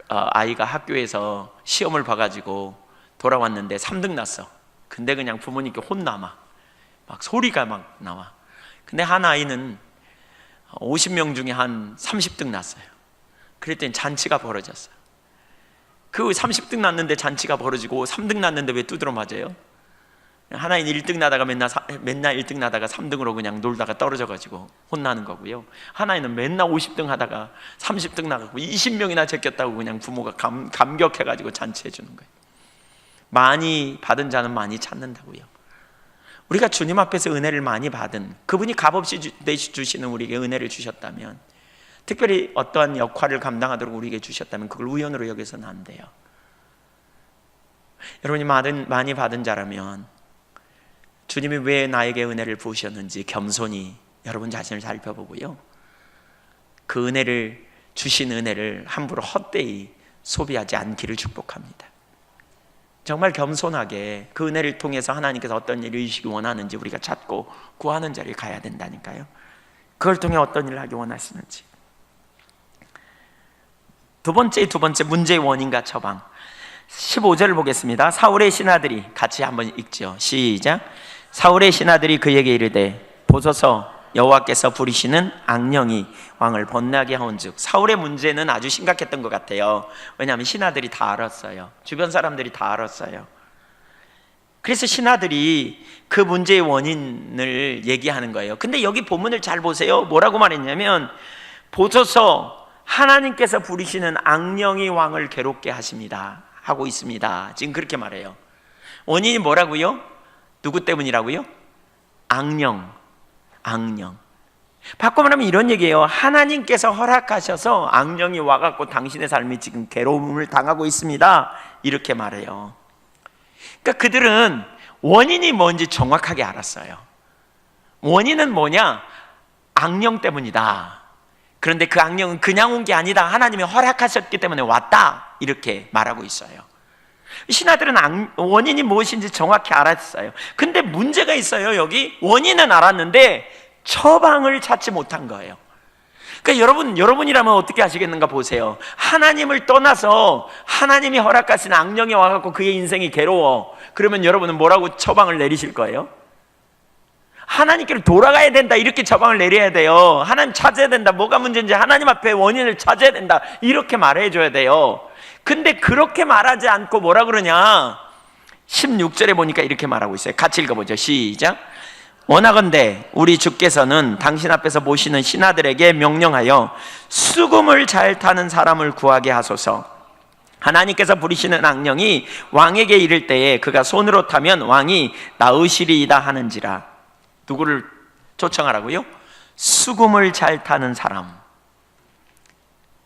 아이가 학교에서 시험을 봐가지고 돌아왔는데 3등 났어. 근데 그냥 부모님께 혼나, 막 소리가 막 나와. 근데 한 아이는 50명 중에 한 30등 났어요. 그랬더니 잔치가 벌어졌어요. 그 30등 났는데 잔치가 벌어지고 3등 났는데 왜 두드러 맞아요? 하나는 1등 나다가 맨날 1등 나다가 3등으로 그냥 놀다가 떨어져가지고 혼나는 거고요. 하나는 맨날 50등 하다가 30등 나가고 20명이나 제꼈다고 그냥 부모가 감격해가지고 잔치해 주는 거예요. 많이 받은 자는 많이 찾는다고요. 우리가 주님 앞에서 은혜를 많이 받은, 그분이 값없이 주시는 우리에게 은혜를 주셨다면 특별히 어떠한 역할을 감당하도록 우리에게 주셨다면 그걸 우연으로 여겨서는 안 돼요. 여러분이 많이 받은 자라면 주님이 왜 나에게 은혜를 부으셨는지 겸손히 여러분 자신을 살펴보고요, 그 은혜를, 주신 은혜를 함부로 헛되이 소비하지 않기를 축복합니다. 정말 겸손하게 그 은혜를 통해서 하나님께서 어떤 일을 이루시기 원하는지 우리가 찾고 구하는 자리에 가야 된다니까요. 그걸 통해 어떤 일을 하기 원하시는지. 두 번째 문제의 원인과 처방, 15절을 보겠습니다. 사울의 신하들이, 같이 한번 읽죠. 시작. 사울의 신하들이 그에게 이르되 보소서, 여호와께서 부리시는 악령이 왕을 번뇌하게 하온즉. 사울의 문제는 아주 심각했던 것 같아요. 왜냐하면 신하들이 다 알았어요. 주변 사람들이 다 알았어요. 그래서 신하들이 그 문제의 원인을 얘기하는 거예요. 근데 여기 본문을 잘 보세요. 뭐라고 말했냐면, 보소서, 하나님께서 부리시는 악령이 왕을 괴롭게 하십니다 하고 있습니다. 지금 그렇게 말해요. 원인이 뭐라고요? 누구 때문이라고요? 악령. 바꿔 말하면 이런 얘기예요. 하나님께서 허락하셔서 악령이 와갖고 당신의 삶이 지금 괴로움을 당하고 있습니다, 이렇게 말해요. 그러니까 그들은 원인이 뭔지 정확하게 알았어요. 원인은 뭐냐? 악령 때문이다. 그런데 그 악령은 그냥 온 게 아니다, 하나님이 허락하셨기 때문에 왔다, 이렇게 말하고 있어요. 신하들은 원인이 무엇인지 정확히 알았어요. 근데 문제가 있어요. 여기 원인은 알았는데 처방을 찾지 못한 거예요. 그러니까 여러분이라면 어떻게 하시겠는가 보세요. 하나님을 떠나서 하나님이 허락하신 악령이 와갖고 그의 인생이 괴로워. 그러면 여러분은 뭐라고 처방을 내리실 거예요? 하나님께로 돌아가야 된다, 이렇게 처방을 내려야 돼요. 하나님 찾아야 된다, 뭐가 문제인지 하나님 앞에 원인을 찾아야 된다, 이렇게 말해줘야 돼요. 근데 그렇게 말하지 않고 뭐라 그러냐? 16절에 보니까 이렇게 말하고 있어요. 같이 읽어보죠. 시작. 원하건대 우리 주께서는 당신 앞에서 모시는 신하들에게 명령하여 수금을 잘 타는 사람을 구하게 하소서. 하나님께서 부리시는 악령이 왕에게 이를 때에 그가 손으로 타면 왕이 나으시리이다 하는지라. 누구를 초청하라고요? 수금을 잘 타는 사람.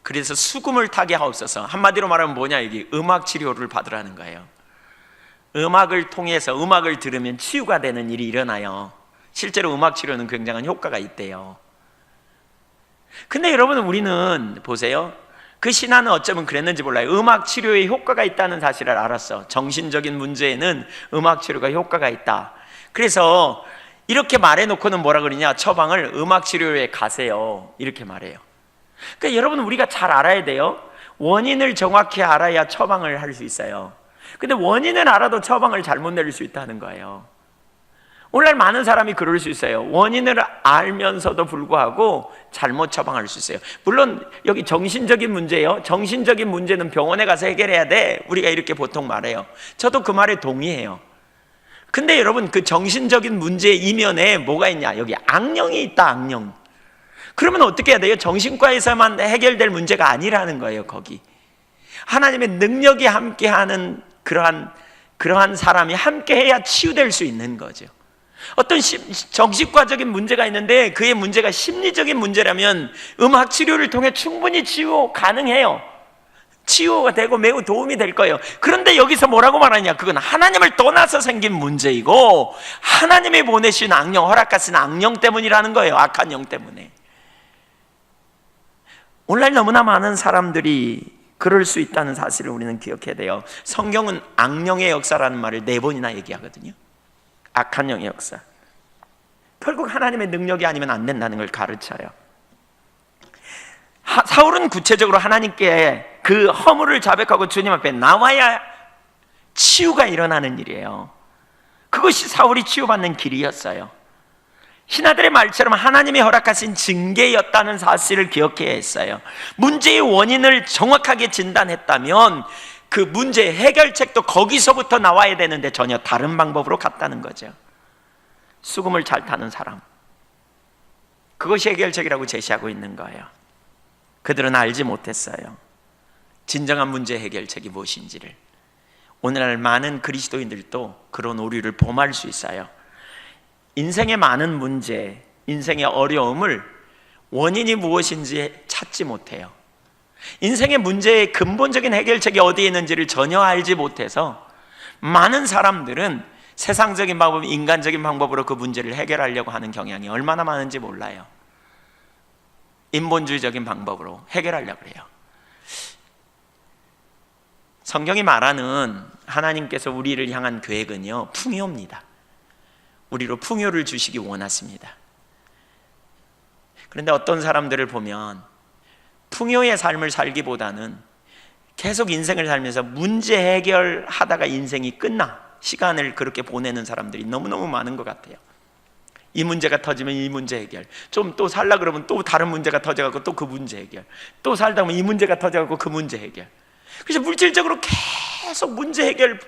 그래서 수금을 타게 하옵소서. 한마디로 말하면 뭐냐, 여기 음악 치료를 받으라는 거예요. 음악을 통해서, 음악을 들으면 치유가 되는 일이 일어나요. 실제로 음악 치료는 굉장한 효과가 있대요. 근데 여러분, 우리는 보세요, 그 신하는 어쩌면 그랬는지 몰라요. 음악 치료에 효과가 있다는 사실을 알았어. 정신적인 문제에는 음악 치료가 효과가 있다. 그래서 이렇게 말해놓고는 뭐라 그러냐, 처방을 음악 치료에 가세요, 이렇게 말해요. 그러니까 여러분, 우리가 잘 알아야 돼요. 원인을 정확히 알아야 처방을 할 수 있어요. 근데 원인을 알아도 처방을 잘못 내릴 수 있다는 거예요. 오늘날 많은 사람이 그럴 수 있어요. 원인을 알면서도 불구하고 잘못 처방할 수 있어요. 물론 여기 정신적인 문제예요. 정신적인 문제는 병원에 가서 해결해야 돼, 우리가 이렇게 보통 말해요. 저도 그 말에 동의해요. 근데 여러분, 그 정신적인 문제의 이면에 뭐가 있냐? 여기 악령이 있다, 악령. 그러면 어떻게 해야 돼요? 정신과에서만 해결될 문제가 아니라는 거예요. 거기 하나님의 능력이 함께하는 그러한 사람이 함께해야 치유될 수 있는 거죠. 어떤 정신과적인 문제가 있는데 그의 문제가 심리적인 문제라면 음악 치료를 통해 충분히 치유 가능해요. 치유가 되고 매우 도움이 될 거예요. 그런데 여기서 뭐라고 말하냐? 그건 하나님을 떠나서 생긴 문제이고 하나님이 보내신 악령, 허락하신 악령 때문이라는 거예요. 악한 영 때문에. 오늘날 너무나 많은 사람들이 그럴 수 있다는 사실을 우리는 기억해야 돼요. 성경은 악령의 역사라는 말을 4번이나 얘기하거든요. 악한 영의 역사. 결국 하나님의 능력이 아니면 안 된다는 걸 가르쳐요. 사울은 구체적으로 하나님께 그 허물을 자백하고 주님 앞에 나와야 치유가 일어나는 일이에요. 그것이 사울이 치유받는 길이었어요. 신하들의 말처럼 하나님이 허락하신 징계였다는 사실을 기억해야 했어요. 문제의 원인을 정확하게 진단했다면 그 문제의 해결책도 거기서부터 나와야 되는데 전혀 다른 방법으로 갔다는 거죠. 수금을 잘 타는 사람, 그것이 해결책이라고 제시하고 있는 거예요. 그들은 알지 못했어요. 진정한 문제 해결책이 무엇인지를. 오늘날 많은 그리스도인들도 그런 오류를 범할 수 있어요. 인생의 많은 문제, 인생의 어려움을 원인이 무엇인지 찾지 못해요. 인생의 문제의 근본적인 해결책이 어디에 있는지를 전혀 알지 못해서 많은 사람들은 세상적인 방법, 인간적인 방법으로 그 문제를 해결하려고 하는 경향이 얼마나 많은지 몰라요. 인본주의적인 방법으로 해결하려고 해요. 성경이 말하는 하나님께서 우리를 향한 계획은요, 풍요입니다. 우리로 풍요를 주시기 원하십니다. 그런데 어떤 사람들을 보면 풍요의 삶을 살기보다는 계속 인생을 살면서 문제 해결하다가 인생이 끝나 시간을 그렇게 보내는 사람들이 너무너무 많은 것 같아요. 이 문제가 터지면 이 문제 해결, 좀 또 살라 그러면 또 다른 문제가 터져갖고 또 그 문제 해결, 또 살다 보면 이 문제가 터져갖고 그 문제 해결. 그래서 물질적으로 계속 문제 해결,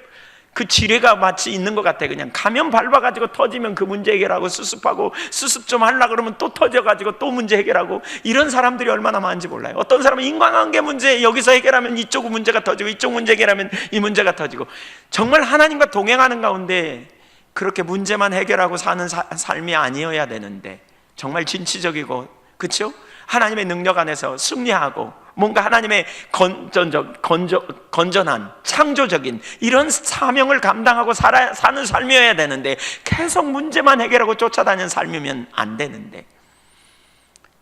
그 지뢰가 마치 있는 것 같아. 그냥 가면 밟아가지고 터지면 그 문제 해결하고, 수습하고, 수습 좀 하려고 그러면 또 터져가지고 또 문제 해결하고, 이런 사람들이 얼마나 많은지 몰라요. 어떤 사람은 인간관계 문제 여기서 해결하면 이쪽 문제가 터지고, 이쪽 문제 해결하면 이 문제가 터지고, 정말 하나님과 동행하는 가운데 그렇게 문제만 해결하고 사는 삶이 아니어야 되는데, 정말 진취적이고, 그렇죠? 하나님의 능력 안에서 승리하고 뭔가 하나님의 건전한 창조적인 이런 사명을 감당하고 사는 삶이어야 되는데, 계속 문제만 해결하고 쫓아다니는 삶이면 안 되는데,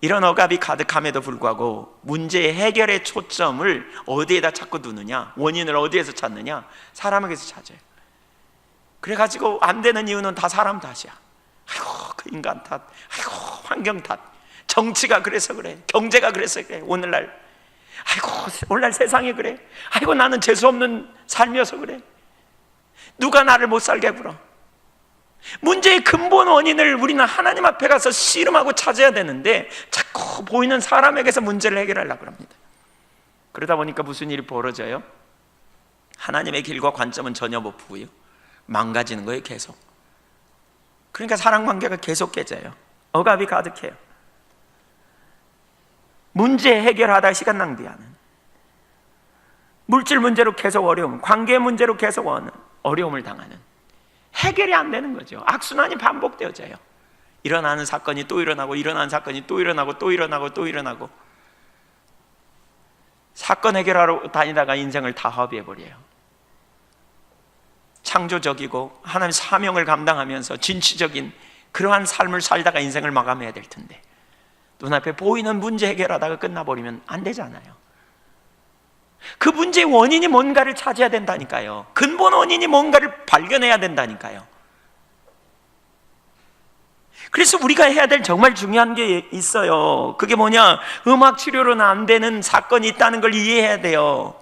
이런 억압이 가득함에도 불구하고 문제의 해결의 초점을 어디에다 자꾸 두느냐, 원인을 어디에서 찾느냐? 사람에게서 찾아요. 그래가지고 안 되는 이유는 다 사람 탓이야. 아이고 그 인간 탓, 아이고 환경 탓, 정치가 그래서 그래, 경제가 그래서 그래, 오늘날 세상이 그래, 아이고 나는 재수없는 삶이어서 그래, 누가 나를 못 살게 굴어. 문제의 근본 원인을 우리는 하나님 앞에 가서 씨름하고 찾아야 되는데 자꾸 보이는 사람에게서 문제를 해결하려고 합니다. 그러다 보니까 무슨 일이 벌어져요? 하나님의 길과 관점은 전혀 못 보고요, 망가지는 거예요, 계속. 그러니까 사랑관계가 계속 깨져요. 억압이 가득해요. 문제 해결하다 시간 낭비하는, 물질 문제로 계속 어려움, 관계 문제로 계속 어려움을 당하는, 해결이 안 되는 거죠. 악순환이 반복되어져요. 일어나는 사건이 또 일어나고, 일어나는 사건이 또 일어나고, 또 일어나고, 또 일어나고, 사건 해결하러 다니다가 인생을 다 허비해버려요. 창조적이고 하나님의 사명을 감당하면서 진취적인 그러한 삶을 살다가 인생을 마감해야 될 텐데, 눈앞에 보이는 문제 해결하다가 끝나버리면 안 되잖아요. 그 문제의 원인이 뭔가를 찾아야 된다니까요. 근본 원인이 뭔가를 발견해야 된다니까요. 그래서 우리가 해야 될 정말 중요한 게 있어요. 그게 뭐냐? 음악 치료로는 안 되는 사건이 있다는 걸 이해해야 돼요.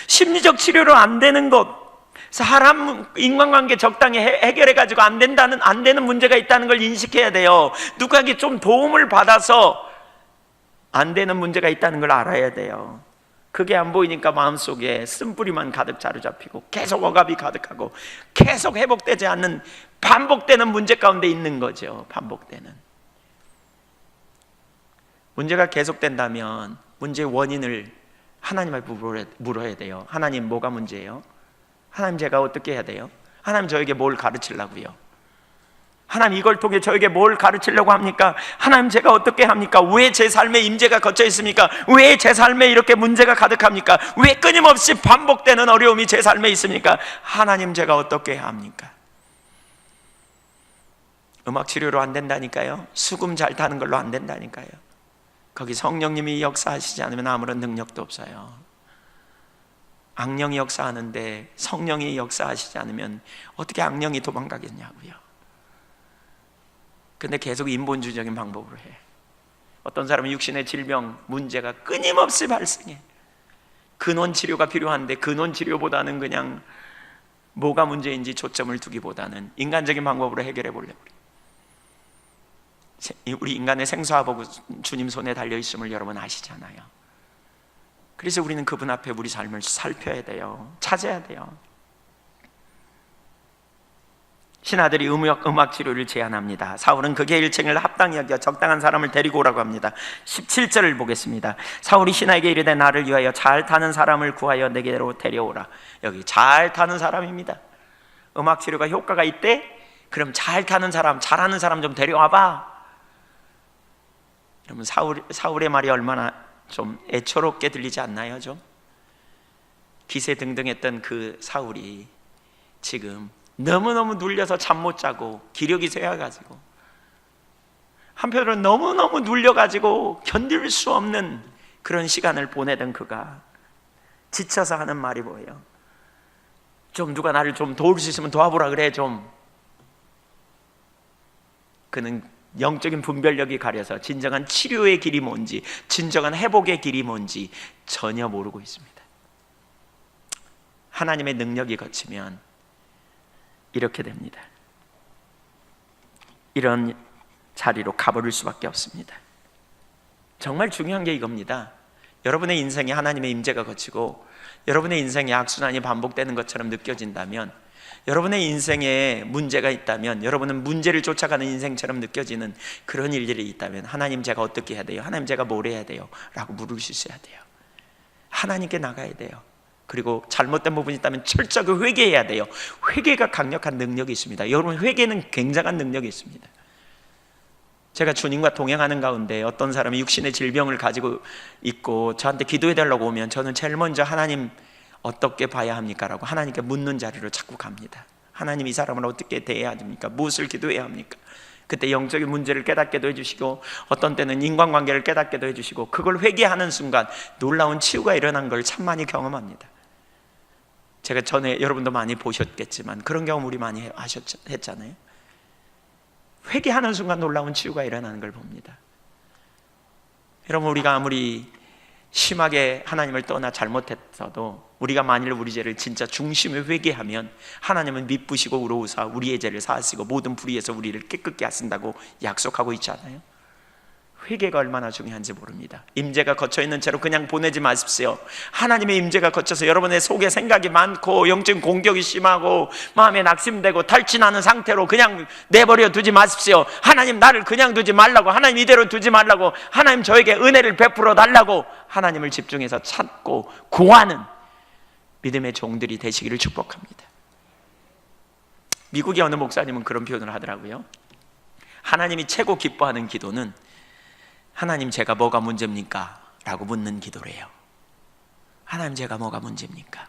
심리적 치료로 안 되는 것, 사람 인간관계 적당히 해결해가지고 안 되는 문제가 있다는 걸 인식해야 돼요. 누구에게 좀 도움을 받아서 안 되는 문제가 있다는 걸 알아야 돼요. 그게 안 보이니까 마음속에 쓴뿌리만 가득 자리잡히고 계속 억압이 가득하고 계속 회복되지 않는 반복되는 문제 가운데 있는 거죠. 반복되는 문제가 계속된다면 문제의 원인을 하나님 앞에 물어야 돼요. 하나님, 뭐가 문제예요? 하나님, 제가 어떻게 해야 돼요? 하나님, 저에게 뭘 가르치려고요? 하나님, 이걸 통해 저에게 뭘 가르치려고 합니까? 하나님, 제가 어떻게 합니까? 왜 제 삶에 임재가 걷혀 있습니까? 왜 제 삶에 이렇게 문제가 가득합니까? 왜 끊임없이 반복되는 어려움이 제 삶에 있습니까? 하나님, 제가 어떻게 해야 합니까? 음악 치료로 안 된다니까요. 수금 잘 타는 걸로 안 된다니까요. 거기 성령님이 역사하시지 않으면 아무런 능력도 없어요. 악령이 역사하는데 성령이 역사하시지 않으면 어떻게 악령이 도망가겠냐고요. 근데 계속 인본주의적인 방법으로 해. 어떤 사람은 육신의 질병 문제가 끊임없이 발생해. 근원 치료가 필요한데 근원 치료보다는 그냥 뭐가 문제인지 초점을 두기보다는 인간적인 방법으로 해결해 보려고 그래. 우리 인간의 생사하고 주님 손에 달려있음을 여러분 아시잖아요. 그래서 우리는 그분 앞에 우리 삶을 살펴야 돼요. 찾아야 돼요. 신하들이 음악 치료를 제안합니다. 사울은 그의 일칭을 합당히 여겨 적당한 사람을 데리고 오라고 합니다. 17절을 보겠습니다. 사울이 신하에게 이르되 나를 위하여 잘 타는 사람을 구하여 내게로 데려오라. 여기 잘 타는 사람입니다. 음악 치료가 효과가 있대? 그럼 잘 타는 사람, 잘하는 사람 좀 데려와봐. 여러분, 사울의 말이 얼마나 좀 애처롭게 들리지 않나요? 좀 기세등등했던 그 사울이 지금 너무너무 눌려서 잠 못 자고 기력이 쇠해가지고, 한편으로는 너무너무 눌려가지고 견딜 수 없는 그런 시간을 보내던 그가 지쳐서 하는 말이 뭐예요? 좀 누가 나를 좀 도울 수 있으면 도와보라 그래 좀. 그는 영적인 분별력이 가려서 진정한 치료의 길이 뭔지, 진정한 회복의 길이 뭔지 전혀 모르고 있습니다. 하나님의 능력이 거치면 이렇게 됩니다. 이런 자리로 가버릴 수밖에 없습니다. 정말 중요한 게 이겁니다. 여러분의 인생에 하나님의 임재가 거치고 여러분의 인생에 악순환이 반복되는 것처럼 느껴진다면, 여러분의 인생에 문제가 있다면, 여러분은 문제를 쫓아가는 인생처럼 느껴지는 그런 일들이 있다면, 하나님 제가 어떻게 해야 돼요? 하나님 제가 뭘 해야 돼요? 라고 물을 수 있어야 돼요. 하나님께 나가야 돼요. 그리고 잘못된 부분이 있다면 철저하게 회개해야 돼요. 회개가 강력한 능력이 있습니다. 여러분, 회개는 굉장한 능력이 있습니다. 제가 주님과 동행하는 가운데 어떤 사람이 육신의 질병을 가지고 있고 저한테 기도해 달라고 오면 저는 제일 먼저 하나님 어떻게 봐야 합니까? 라고 하나님께 묻는 자리로 자꾸 갑니다. 하나님, 이 사람을 어떻게 대해야 됩니까? 무엇을 기도해야 합니까? 그때 영적인 문제를 깨닫게도 해주시고, 어떤 때는 인간관계를 깨닫게도 해주시고, 그걸 회개하는 순간 놀라운 치유가 일어난 걸 참 많이 경험합니다. 제가 전에 여러분도 많이 보셨겠지만 그런 경험 우리 많이 했잖아요. 회개하는 순간 놀라운 치유가 일어나는 걸 봅니다. 여러분, 우리가 아무리 심하게 하나님을 떠나 잘못했어도 우리가 만일 우리 죄를 진짜 중심에 회개하면 하나님은 미쁘시고 의로우사 우리의 죄를 사하시고 모든 불의에서 우리를 깨끗게 하신다고 약속하고 있지 않아요? 회개가 얼마나 중요한지 모릅니다. 임재가 거쳐있는 채로 그냥 보내지 마십시오. 하나님의 임재가 거쳐서 여러분의 속에 생각이 많고 영적인 공격이 심하고 마음에 낙심되고 탈진하는 상태로 그냥 내버려 두지 마십시오. 하나님, 나를 그냥 두지 말라고, 하나님 이대로 두지 말라고, 하나님 저에게 은혜를 베풀어 달라고 하나님을 집중해서 찾고 구하는 믿음의 종들이 되시기를 축복합니다. 미국의 어느 목사님은 그런 표현을 하더라고요. 하나님이 최고 기뻐하는 기도는 하나님 제가 뭐가 문제입니까? 라고 묻는 기도래요. 하나님 제가 뭐가 문제입니까?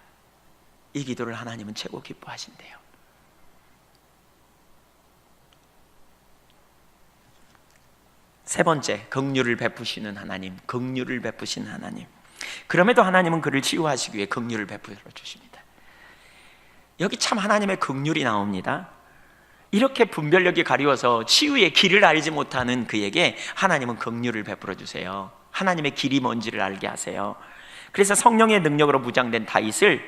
이 기도를 하나님은 최고 기뻐하신대요. 세 번째, 긍휼을 베푸시는 하나님, 긍휼을 베푸시는 하나님. 그럼에도 하나님은 그를 치유하시기 위해 긍휼을 베풀어 주십니다. 여기 참 하나님의 긍휼이 나옵니다. 이렇게 분별력이 가리워서 치유의 길을 알지 못하는 그에게 하나님은 긍휼을 베풀어 주세요. 하나님의 길이 뭔지를 알게 하세요. 그래서 성령의 능력으로 무장된 다윗을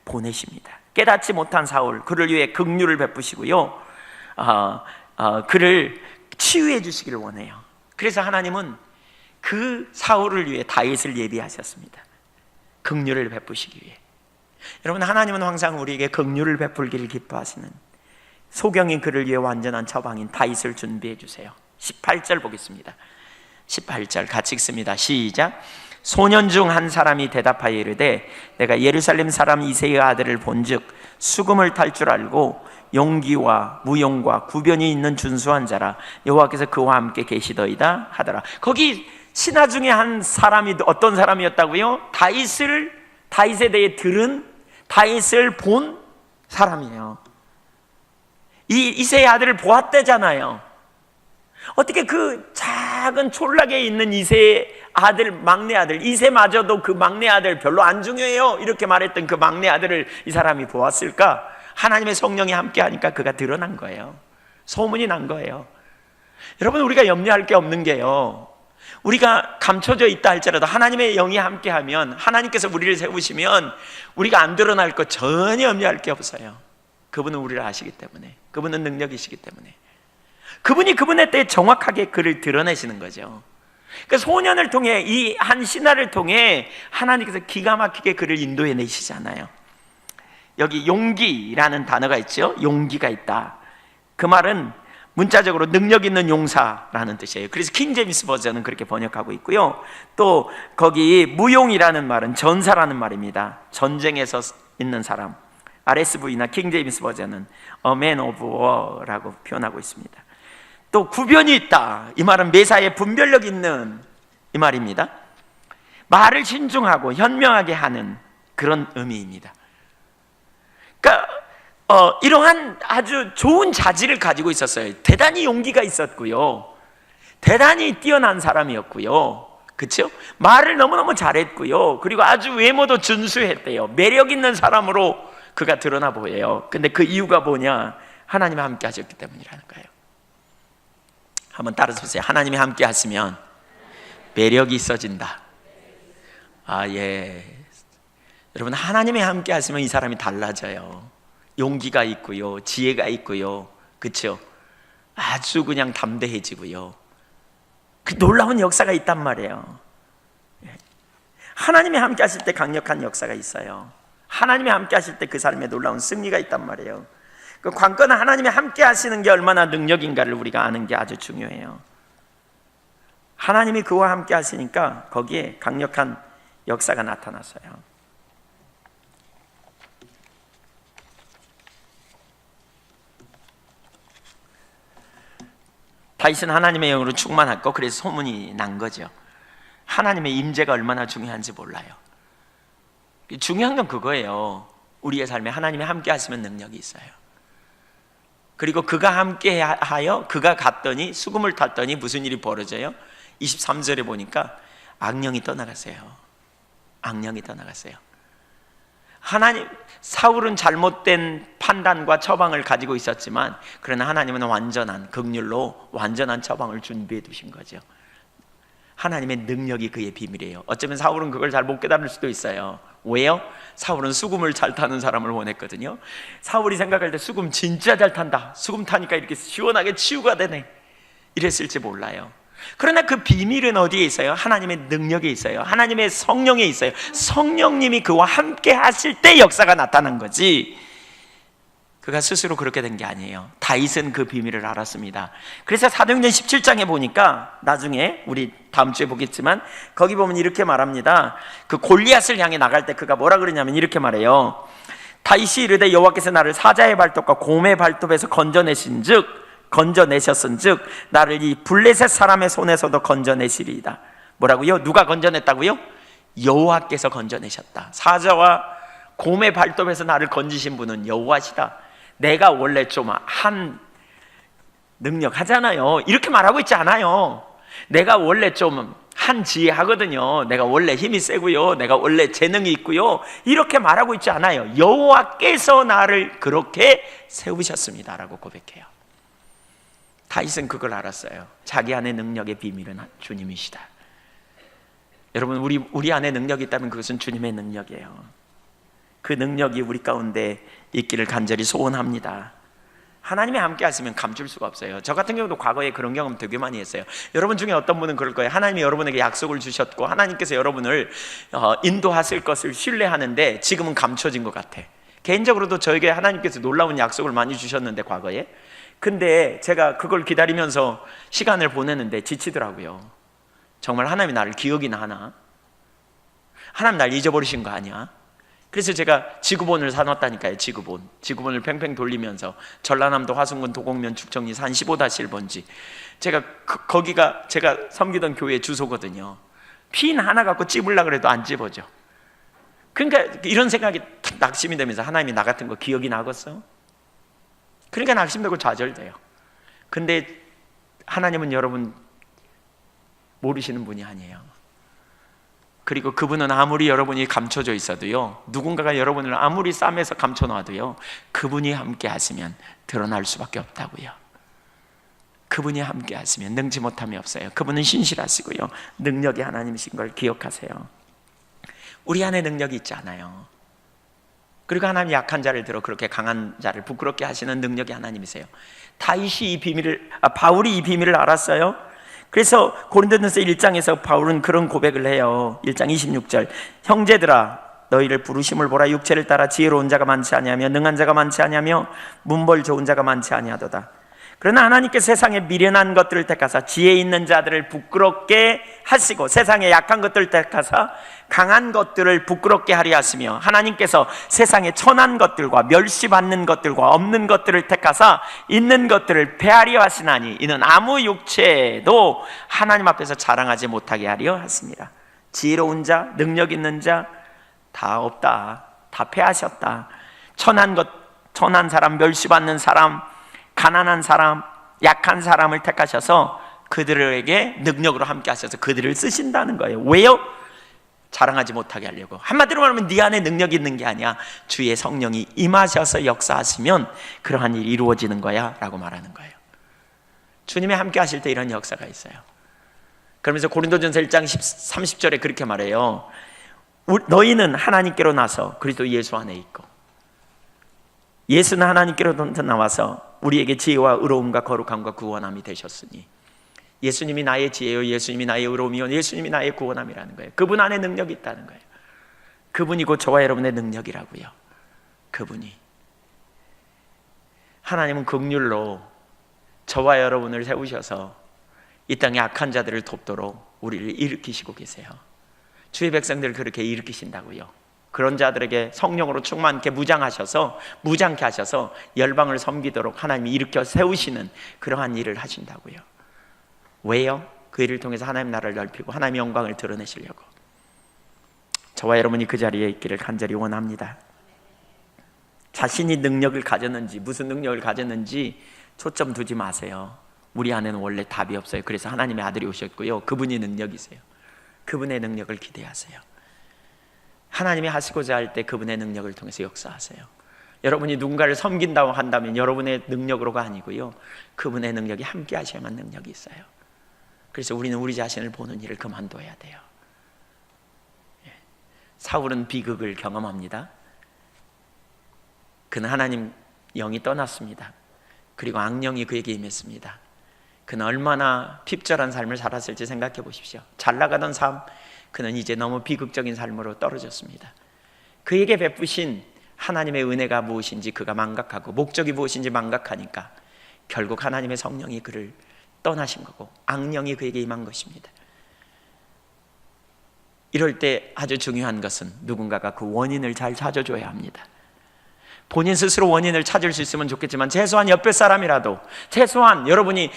보내십니다. 깨닫지 못한 사울, 그를 위해 긍휼을 베푸시고요, 그를 치유해 주시기를 원해요. 그래서 하나님은 그 사울을 위해 다윗을 예비하셨습니다. 긍휼을 베푸시기 위해. 여러분, 하나님은 항상 우리에게 긍휼을 베풀기를 기뻐하시는, 소경이 그를 위해 완전한 처방인 다윗을 준비해 주세요. 18절 보겠습니다. 18절 같이 읽습니다. 시작. 소년 중 한 사람이 대답하여 이르되 내가 예루살렘 사람 이새의 아들을 본즉 수금을 탈 줄 알고 용기와 무용과 구변이 있는 준수한 자라, 여호와께서 그와 함께 계시더이다 하더라. 거기 신하 중에 한 사람이 어떤 사람이었다고요? 다윗에 대해 들은, 다윗을 본 사람이에요. 이 이새의 아들을 보았대잖아요. 어떻게 그 작은 촌락에 있는 이새의 아들, 막내 아들, 이새마저도 그 막내 아들 별로 안 중요해요 이렇게 말했던 그 막내 아들을 이 사람이 보았을까? 하나님의 성령이 함께 하니까 그가 드러난 거예요. 소문이 난 거예요. 여러분, 우리가 염려할 게 없는 게요, 우리가 감춰져 있다 할지라도 하나님의 영이 함께 하면, 하나님께서 우리를 세우시면 우리가 안 드러날 것 전혀 염려할 게 없어요. 그분은 우리를 아시기 때문에, 그분은 능력이시기 때문에, 그분이 그분의 때에 정확하게 그를 드러내시는 거죠. 그 소년을 통해, 이 한 신하를 통해 하나님께서 기가 막히게 그를 인도해 내시잖아요. 여기 용기라는 단어가 있죠. 용기가 있다. 그 말은 문자적으로 능력 있는 용사라는 뜻이에요. 그래서 킹제임스 버전은 그렇게 번역하고 있고요. 또 거기 무용이라는 말은 전사라는 말입니다. 전쟁에서 있는 사람. RSV나 킹제임스 버전은 A man of war라고 표현하고 있습니다. 또 구변이 있다. 이 말은 매사에 분별력 있는 이 말입니다. 말을 신중하고 현명하게 하는 그런 의미입니다. 그러니까 이러한 아주 좋은 자질을 가지고 있었어요. 대단히 용기가 있었고요, 대단히 뛰어난 사람이었고요, 그렇죠? 말을 너무너무 잘했고요, 그리고 아주 외모도 준수했대요. 매력 있는 사람으로 그가 드러나 보여요. 근데 그 이유가 뭐냐? 하나님이 함께 하셨기 때문이라는 거예요. 한번 따라서 보세요. 하나님이 함께 하시면 매력이 있어진다. 예. 여러분, 하나님이 함께 하시면 이 사람이 달라져요. 용기가 있고요, 지혜가 있고요, 그렇죠? 아주 그냥 담대해지고요. 그 놀라운 역사가 있단 말이에요. 하나님이 함께 하실 때 강력한 역사가 있어요. 하나님이 함께 하실 때 그 사람의 놀라운 승리가 있단 말이에요. 그 관건은 하나님이 함께 하시는 게 얼마나 능력인가를 우리가 아는 게 아주 중요해요. 하나님이 그와 함께 하시니까 거기에 강력한 역사가 나타났어요. 다윗은 하나님의 영으로 충만했고, 그래서 소문이 난 거죠. 하나님의 임재가 얼마나 중요한지 몰라요. 중요한 건 그거예요. 우리의 삶에 하나님이 함께 하시면 능력이 있어요. 그리고 그가 함께 하여 그가 갔더니, 수금을 탔더니 무슨 일이 벌어져요? 23절에 보니까 악령이 떠나갔어요. 악령이 떠나갔어요. 사울은 잘못된 판단과 처방을 가지고 있었지만, 그러나 하나님은 완전한 긍휼로 완전한 처방을 준비해 두신 거죠. 하나님의 능력이 그의 비밀이에요. 어쩌면 사울은 그걸 잘 못 깨달을 수도 있어요. 왜요? 사울은 수금을 잘 타는 사람을 원했거든요. 사울이 생각할 때 수금 진짜 잘 탄다, 수금 타니까 이렇게 시원하게 치유가 되네, 이랬을지 몰라요. 그러나 그 비밀은 어디에 있어요? 하나님의 능력에 있어요. 하나님의 성령에 있어요. 성령님이 그와 함께 하실 때 역사가 나타난 거지, 그가 스스로 그렇게 된 게 아니에요. 다윗은 그 비밀을 알았습니다. 그래서 사도행전 17장에 보니까, 나중에 우리 다음 주에 보겠지만, 거기 보면 이렇게 말합니다. 그 골리앗을 향해 나갈 때 그가 뭐라 그러냐면 이렇게 말해요. 다윗이 이르되 여호와께서 나를 사자의 발톱과 곰의 발톱에서 건져내셨은즉 나를 이 블레셋 사람의 손에서도 건져내시리이다. 뭐라고요? 누가 건져냈다고요? 여호와께서 건져내셨다. 사자와 곰의 발톱에서 나를 건지신 분은 여호와시다. 내가 원래 좀 한 능력 하잖아요. 이렇게 말하고 있지 않아요. 내가 원래 좀 한 지혜 하거든요. 내가 원래 힘이 세고요, 내가 원래 재능이 있고요, 이렇게 말하고 있지 않아요. 여호와께서 나를 그렇게 세우셨습니다 라고 고백해요. 다윗은 그걸 알았어요. 자기 안에 능력의 비밀은 주님이시다. 여러분, 우리 안에 능력이 있다면 그것은 주님의 능력이에요. 그 능력이 우리 가운데 있기를 간절히 소원합니다. 하나님이 함께 하시면 감출 수가 없어요. 저 같은 경우도 과거에 그런 경험 되게 많이 했어요. 여러분 중에 어떤 분은 그럴 거예요. 하나님이 여러분에게 약속을 주셨고 하나님께서 여러분을 인도하실 것을 신뢰하는데 지금은 감춰진 것 같아. 개인적으로도 저에게 하나님께서 놀라운 약속을 많이 주셨는데, 과거에. 근데 제가 그걸 기다리면서 시간을 보내는데 지치더라고요. 정말 하나님이 나를 기억이나 하나? 하나님 날 잊어버리신 거 아니야? 그래서 제가 지구본을 사놨다니까요. 지구본을 팽팽 돌리면서 전라남도 화순군 도곡면 축정리 산 15-1번지, 제가 거기가 제가 섬기던 교회 주소거든요. 핀 하나 갖고 찝으려고 그래도 안 찝어져. 그러니까 이런 생각이 낙심이 되면서, 하나님이 나 같은 거 기억이 나겠어? 그러니까 낙심되고 좌절돼요. 근데 하나님은 여러분 모르시는 분이 아니에요. 그리고 그분은 아무리 여러분이 감춰져 있어도요, 누군가가 여러분을 아무리 쌈에서 감춰놔도요, 그분이 함께 하시면 드러날 수밖에 없다고요. 그분이 함께 하시면 능지 못함이 없어요. 그분은 신실하시고요, 능력이 하나님이신 걸 기억하세요. 우리 안에 능력이 있지 않아요. 그리고 하나님 약한 자를 들어 그렇게 강한 자를 부끄럽게 하시는 능력이 하나님이세요. 바울이 이 비밀을 알았어요. 그래서 고린도전서 1장에서 바울은 그런 고백을 해요. 1장 26절, 형제들아 너희를 부르심을 보라. 육체를 따라 지혜로운 자가 많지 아니하며 능한 자가 많지 아니하며 문벌 좋은 자가 많지 아니하도다. 그러나 하나님께 세상에 미련한 것들을 택하사 지혜 있는 자들을 부끄럽게 하시고 세상에 약한 것들을 택하사 강한 것들을 부끄럽게 하려 하시며 하나님께서 세상에 천한 것들과 멸시받는 것들과 없는 것들을 택하사 있는 것들을 패하려 하시나니 이는 아무 육체도 하나님 앞에서 자랑하지 못하게 하려 하십니다. 지혜로운 자, 능력 있는 자 다 없다. 다 패하셨다. 천한 사람, 멸시받는 사람, 가난한 사람, 약한 사람을 택하셔서 그들에게 능력으로 함께 하셔서 그들을 쓰신다는 거예요. 왜요? 자랑하지 못하게 하려고. 한마디로 말하면 네 안에 능력이 있는 게 아니야. 주의 성령이 임하셔서 역사하시면 그러한 일이 이루어지는 거야 라고 말하는 거예요. 주님이 함께 하실 때 이런 역사가 있어요. 그러면서 고린도전서 1장 30절에 그렇게 말해요. 너희는 하나님께로 나서 그리스도 예수 안에 있고 예수는 하나님께로부터 나와서 우리에게 지혜와 의로움과 거룩함과 구원함이 되셨으니 예수님이 나의 지혜요, 예수님이 나의 의로움이요, 예수님이 나의 구원함이라는 거예요. 그분 안에 능력이 있다는 거예요. 그분이 곧 저와 여러분의 능력이라고요. 그분이. 하나님은 긍휼로 저와 여러분을 세우셔서 이 땅의 악한 자들을 돕도록 우리를 일으키시고 계세요. 주의 백성들을 그렇게 일으키신다고요. 그런 자들에게 성령으로 충만케 무장케 하셔서 열방을 섬기도록 하나님이 일으켜 세우시는 그러한 일을 하신다고요. 왜요? 그 일을 통해서 하나님 나라를 넓히고 하나님의 영광을 드러내시려고. 저와 여러분이 그 자리에 있기를 간절히 원합니다. 자신이 능력을 가졌는지 무슨 능력을 가졌는지 초점 두지 마세요. 우리 안에는 원래 답이 없어요. 그래서 하나님의 아들이 오셨고요. 그분이 능력이세요. 그분의 능력을 기대하세요. 하나님이 하시고자 할 때 그분의 능력을 통해서 역사하세요. 여러분이 누군가를 섬긴다고 한다면 여러분의 능력으로가 아니고요, 그분의 능력이 함께 하셔야만 능력이 있어요. 그래서 우리는 우리 자신을 보는 일을 그만둬야 돼요. 사울은 비극을 경험합니다. 그는 하나님 영이 떠났습니다. 그리고 악령이 그에게 임했습니다. 그는 얼마나 핍절한 삶을 살았을지 생각해 보십시오. 잘 나가던 삶, 그는 이제 너무 비극적인 삶으로 떨어졌습니다. 그에게 베푸신 하나님의 은혜가 무엇인지 그가 망각하고 목적이 무엇인지 망각하니까 결국 하나님의 성령이 그를 떠나신 거고 악령이 그에게 임한 것입니다. 이럴 때 아주 중요한 것은 누군가가 그 원인을 잘 찾아줘야 합니다. 본인 스스로 원인을 찾을 수 있으면 좋겠지만 최소한 옆에 사람이라도, 최소한 여러분이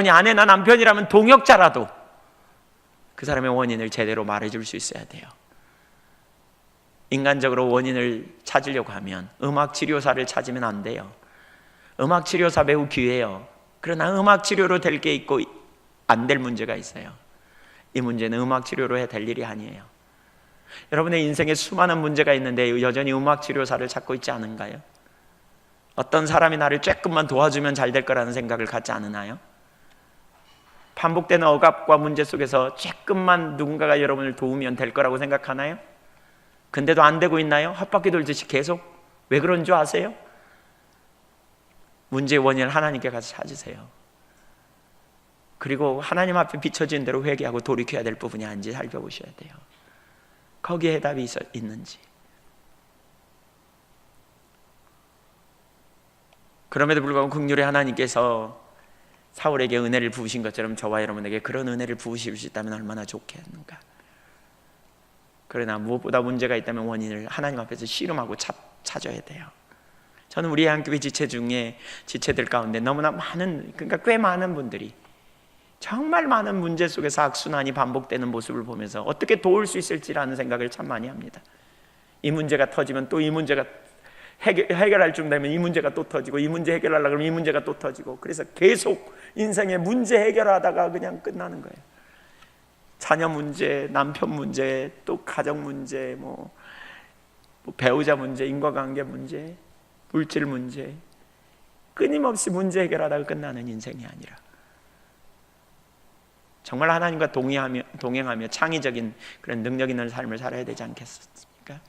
아내나 남편이라면 동역자라도 그 사람의 원인을 제대로 말해줄 수 있어야 돼요. 인간적으로 원인을 찾으려고 하면 음악치료사를 찾으면 안 돼요. 음악치료사 매우 귀해요. 그러나 음악치료로 될 게 있고 안 될 문제가 있어요. 이 문제는 음악치료로 해야 될 일이 아니에요. 여러분의 인생에 수많은 문제가 있는데 여전히 음악치료사를 찾고 있지 않은가요? 어떤 사람이 나를 조금만 도와주면 잘 될 거라는 생각을 갖지 않으나요? 반복되는 억압과 문제 속에서 조금만 누군가가 여러분을 도우면 될 거라고 생각하나요? 근데도 안 되고 있나요? 헛바퀴 돌듯이 계속. 왜 그런 줄 아세요? 문제의 원인을 하나님께 가서 찾으세요. 그리고 하나님 앞에 비춰진 대로 회개하고 돌이켜야 될 부분이 아닌지 살펴보셔야 돼요. 거기에 해답이 있는지. 그럼에도 불구하고 긍휼의 하나님께서 사울에게 은혜를 부으신 것처럼 저와 여러분에게 그런 은혜를 부으실 수 있다면 얼마나 좋겠는가. 그러나 무엇보다 문제가 있다면 원인을 하나님 앞에서 씨름하고 찾아야 돼요. 저는 우리 한교회 지체들 가운데 너무나 많은, 그러니까 꽤 많은 분들이 정말 많은 문제 속에서 악순환이 반복되는 모습을 보면서 어떻게 도울 수 있을지라는 생각을 참 많이 합니다. 이 문제가 터지면 또 이 문제가 해결할 쯤 되면 이 문제가 또 터지고, 이 문제 해결하려고 그러면 이 문제가 또 터지고, 그래서 계속 인생의 문제 해결하다가 그냥 끝나는 거예요. 자녀 문제, 남편 문제, 또 가정 문제, 뭐 배우자 문제, 인과관계 문제, 물질 문제, 끊임없이 문제 해결하다가 끝나는 인생이 아니라 정말 하나님과 동행하며 창의적인 그런 능력 있는 삶을 살아야 되지 않겠습니까?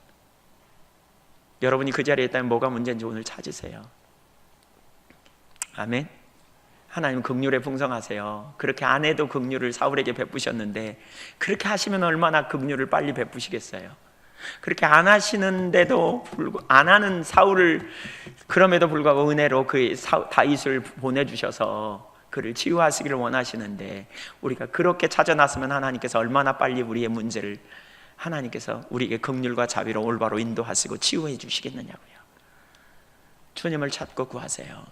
여러분이 그 자리에 있다면 뭐가 문제인지 오늘 찾으세요. 아멘. 하나님 긍휼에 풍성하세요. 그렇게 안 해도 긍휼을 사울에게 베푸셨는데 그렇게 하시면 얼마나 긍휼을 빨리 베푸시겠어요. 그렇게 안 하시는데도 안 하는 사울을 그럼에도 불구하고 은혜로 그 다윗을 보내주셔서 그를 치유하시기를 원하시는데, 우리가 그렇게 찾아 나서면 하나님께서 얼마나 빨리 우리의 문제를 하나님께서 우리에게 긍휼과 자비로 올바로 인도하시고 치유해 주시겠느냐고요. 주님을 찾고 구하세요.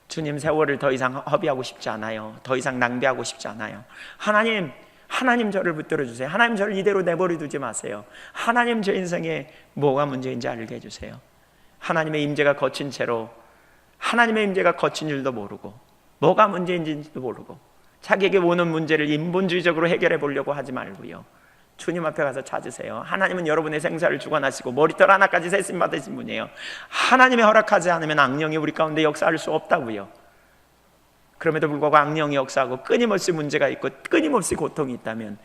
주님, 세월을 더 이상 허비하고 싶지 않아요. 더 이상 낭비하고 싶지 않아요. 하나님 저를 붙들어 주세요. 하나님 저를 이대로 내버려 두지 마세요. 하나님 제 인생에 뭐가 문제인지 알게 해주세요. 하나님의 임재가 거친 채로, 하나님의 임재가 거친 줄도 모르고 뭐가 문제인지도 모르고 자기에게 오는 문제를 인본주의적으로 해결해 보려고 하지 말고요, 주님 앞에 가서 찾으세요. 하나님은 여러분의 생사를 주관하시고 머리털 하나까지 세심 받으신 분이에요. 하나님이 허락하지 않으면 악령이 우리 가운데 역사할 수 없다고요. 그럼에도 불구하고 악령이 역사하고 끊임없이 문제가 있고 끊임없이 고통이 있다면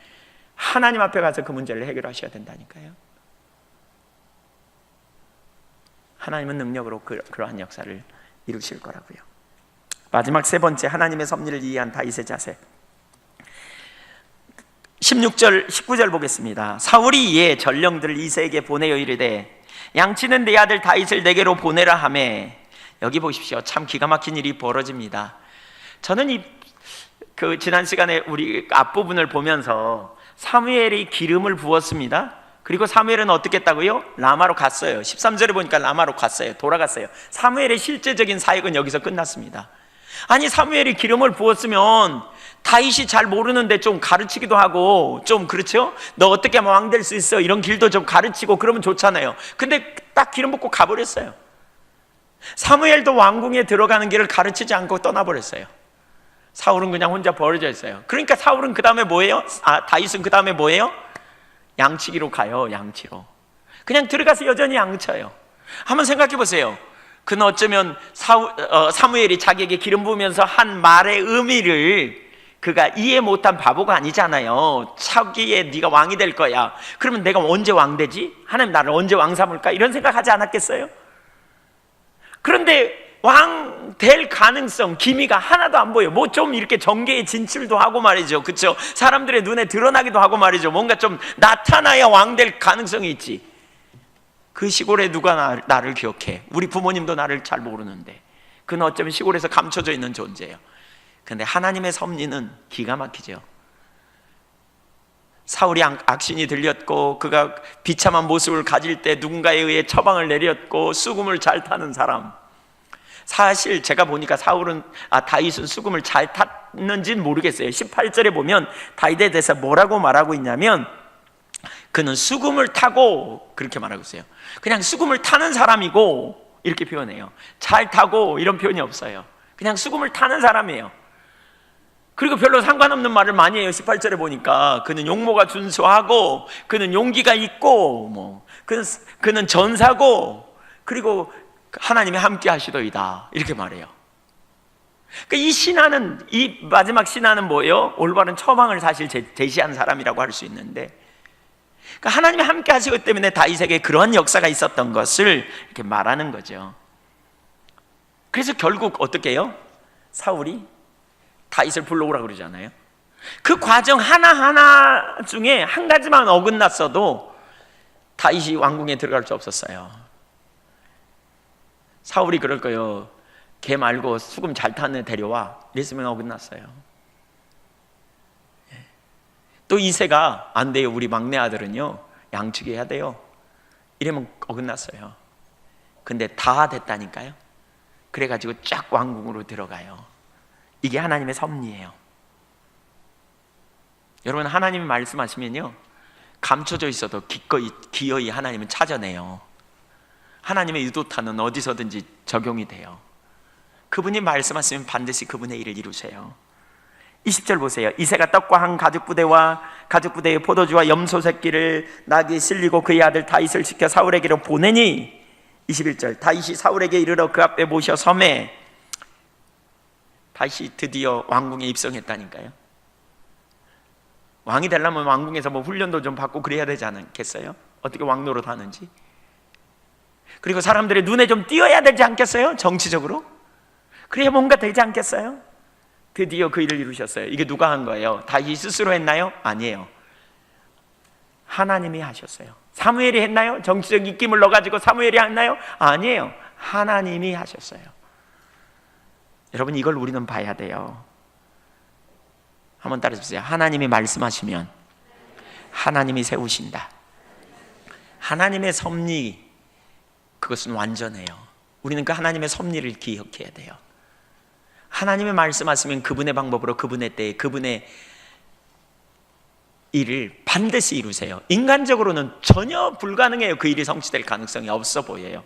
하나님 앞에 가서 그 문제를 해결하셔야 된다니까요. 하나님은 능력으로 그러한 역사를 이루실 거라고요. 마지막 세 번째, 하나님의 섭리를 이해한 다윗의 자세. 16절 19절 보겠습니다. 사울이 이에 전령들을 이새에게 보내어 이르되 양치는 내 아들 다윗을 내게로 보내라 하매, 여기 보십시오. 참 기가 막힌 일이 벌어집니다. 저는 지난 시간에 우리 앞부분을 보면서 사무엘이 기름을 부었습니다. 그리고 사무엘은 어떻게 했다고요? 라마로 갔어요. 13절에 보니까 라마로 갔어요. 돌아갔어요. 사무엘의 실제적인 사역은 여기서 끝났습니다. 아니, 사무엘이 기름을 부었으면 다윗이 잘 모르는데 좀 가르치기도 하고, 좀 그렇죠? 너 어떻게 하면 왕 될 수 있어? 이런 길도 좀 가르치고 그러면 좋잖아요. 근데 딱 기름 붓고 가버렸어요. 사무엘도 왕궁에 들어가는 길을 가르치지 않고 떠나버렸어요. 사울은 그냥 혼자 버려져 있어요. 그러니까 사울은 그 다음에 뭐예요? 다윗은 그 다음에 뭐예요? 양치기로 가요. 양치로 그냥 들어가서 여전히 양쳐요. 한번 생각해 보세요. 그는 어쩌면 사무엘이 자기에게 기름 부으면서 한 말의 의미를 그가 이해 못한 바보가 아니잖아요. 차기에 네가 왕이 될 거야. 그러면 내가 언제 왕 되지? 하나님 나를 언제 왕 삼을까? 이런 생각하지 않았겠어요? 그런데 왕 될 가능성, 기미가 하나도 안 보여요. 뭐 좀 이렇게 정계에 진출도 하고 말이죠. 그렇죠? 사람들의 눈에 드러나기도 하고 말이죠. 뭔가 좀 나타나야 왕 될 가능성이 있지. 그 시골에 누가 나를 기억해? 우리 부모님도 나를 잘 모르는데 그는 어쩌면 시골에서 감춰져 있는 존재예요. 그런데 하나님의 섭리는 기가 막히죠. 사울이 악신이 들렸고 그가 비참한 모습을 가질 때 누군가에 의해 처방을 내렸고 수금을 잘 타는 사람. 사실 제가 보니까 다윗은 수금을 잘 탔는지는 모르겠어요. 18절에 보면 다윗에 대해서 뭐라고 말하고 있냐면, 그는 수금을 타고, 그렇게 말하고 있어요. 그냥 수금을 타는 사람이고 이렇게 표현해요. 잘 타고 이런 표현이 없어요. 그냥 수금을 타는 사람이에요. 그리고 별로 상관없는 말을 많이 해요. 18절에 보니까 그는 용모가 준수하고 그는 용기가 있고 그는 전사고 그리고 하나님이 함께 하시더이다, 이렇게 말해요. 그러니까 이 마지막 신하는 뭐예요? 올바른 처방을 사실 제시한 사람이라고 할 수 있는데, 그러니까 하나님이 함께 하시기 때문에 다윗에게 그러한 역사가 있었던 것을 이렇게 말하는 거죠. 그래서 결국 어떻게 해요? 사울이 다윗을 불러오라고 그러잖아요. 그 과정 하나하나 중에 한 가지만 어긋났어도 다윗이 왕궁에 들어갈 수 없었어요. 사울이 그럴 거예요. 걔 말고 수금 잘 타는 애 데려와, 이랬으면 어긋났어요. 또 이새가 안 돼요. 우리 막내 아들은요 양치기 해야 돼요. 이러면 어긋났어요. 근데 다 됐다니까요. 그래가지고 쫙 왕궁으로 들어가요. 이게 하나님의 섭리예요. 여러분, 하나님이 말씀하시면요 감춰져 있어도 기어이 하나님은 찾아내요. 하나님의 유도탄은 어디서든지 적용이 돼요. 그분이 말씀하시면 반드시 그분의 일을 이루세요. 20절 보세요. 이새가 떡과 한 가죽부대와 가죽부대의 포도주와 염소 새끼를 나귀에 실리고 그의 아들 다윗을 시켜 사울에게로 보내니, 21절, 다윗이 사울에게 이르러 그 앞에 모셔 섬에, 다윗이 드디어 왕궁에 입성했다니까요. 왕이 되려면 왕궁에서 훈련도 좀 받고 그래야 되지 않겠어요? 어떻게 왕 노릇하는지. 그리고 사람들의 눈에 좀 띄어야 되지 않겠어요? 정치적으로 그래야 뭔가 되지 않겠어요? 드디어 그 일을 이루셨어요. 이게 누가 한 거예요? 다윗이 스스로 했나요? 아니에요. 하나님이 하셨어요. 사무엘이 했나요? 정치적 입김을 넣어가지고 사무엘이 했나요? 아니에요. 하나님이 하셨어요. 여러분, 이걸 우리는 봐야 돼요. 한번 따라해주세요. 하나님이 말씀하시면 하나님이 세우신다. 하나님의 섭리, 그것은 완전해요. 우리는 그 하나님의 섭리를 기억해야 돼요. 하나님의 말씀하시면 그분의 방법으로, 그분의 때에, 그분의 일을 반드시 이루세요. 인간적으로는 전혀 불가능해요. 그 일이 성취될 가능성이 없어 보여요.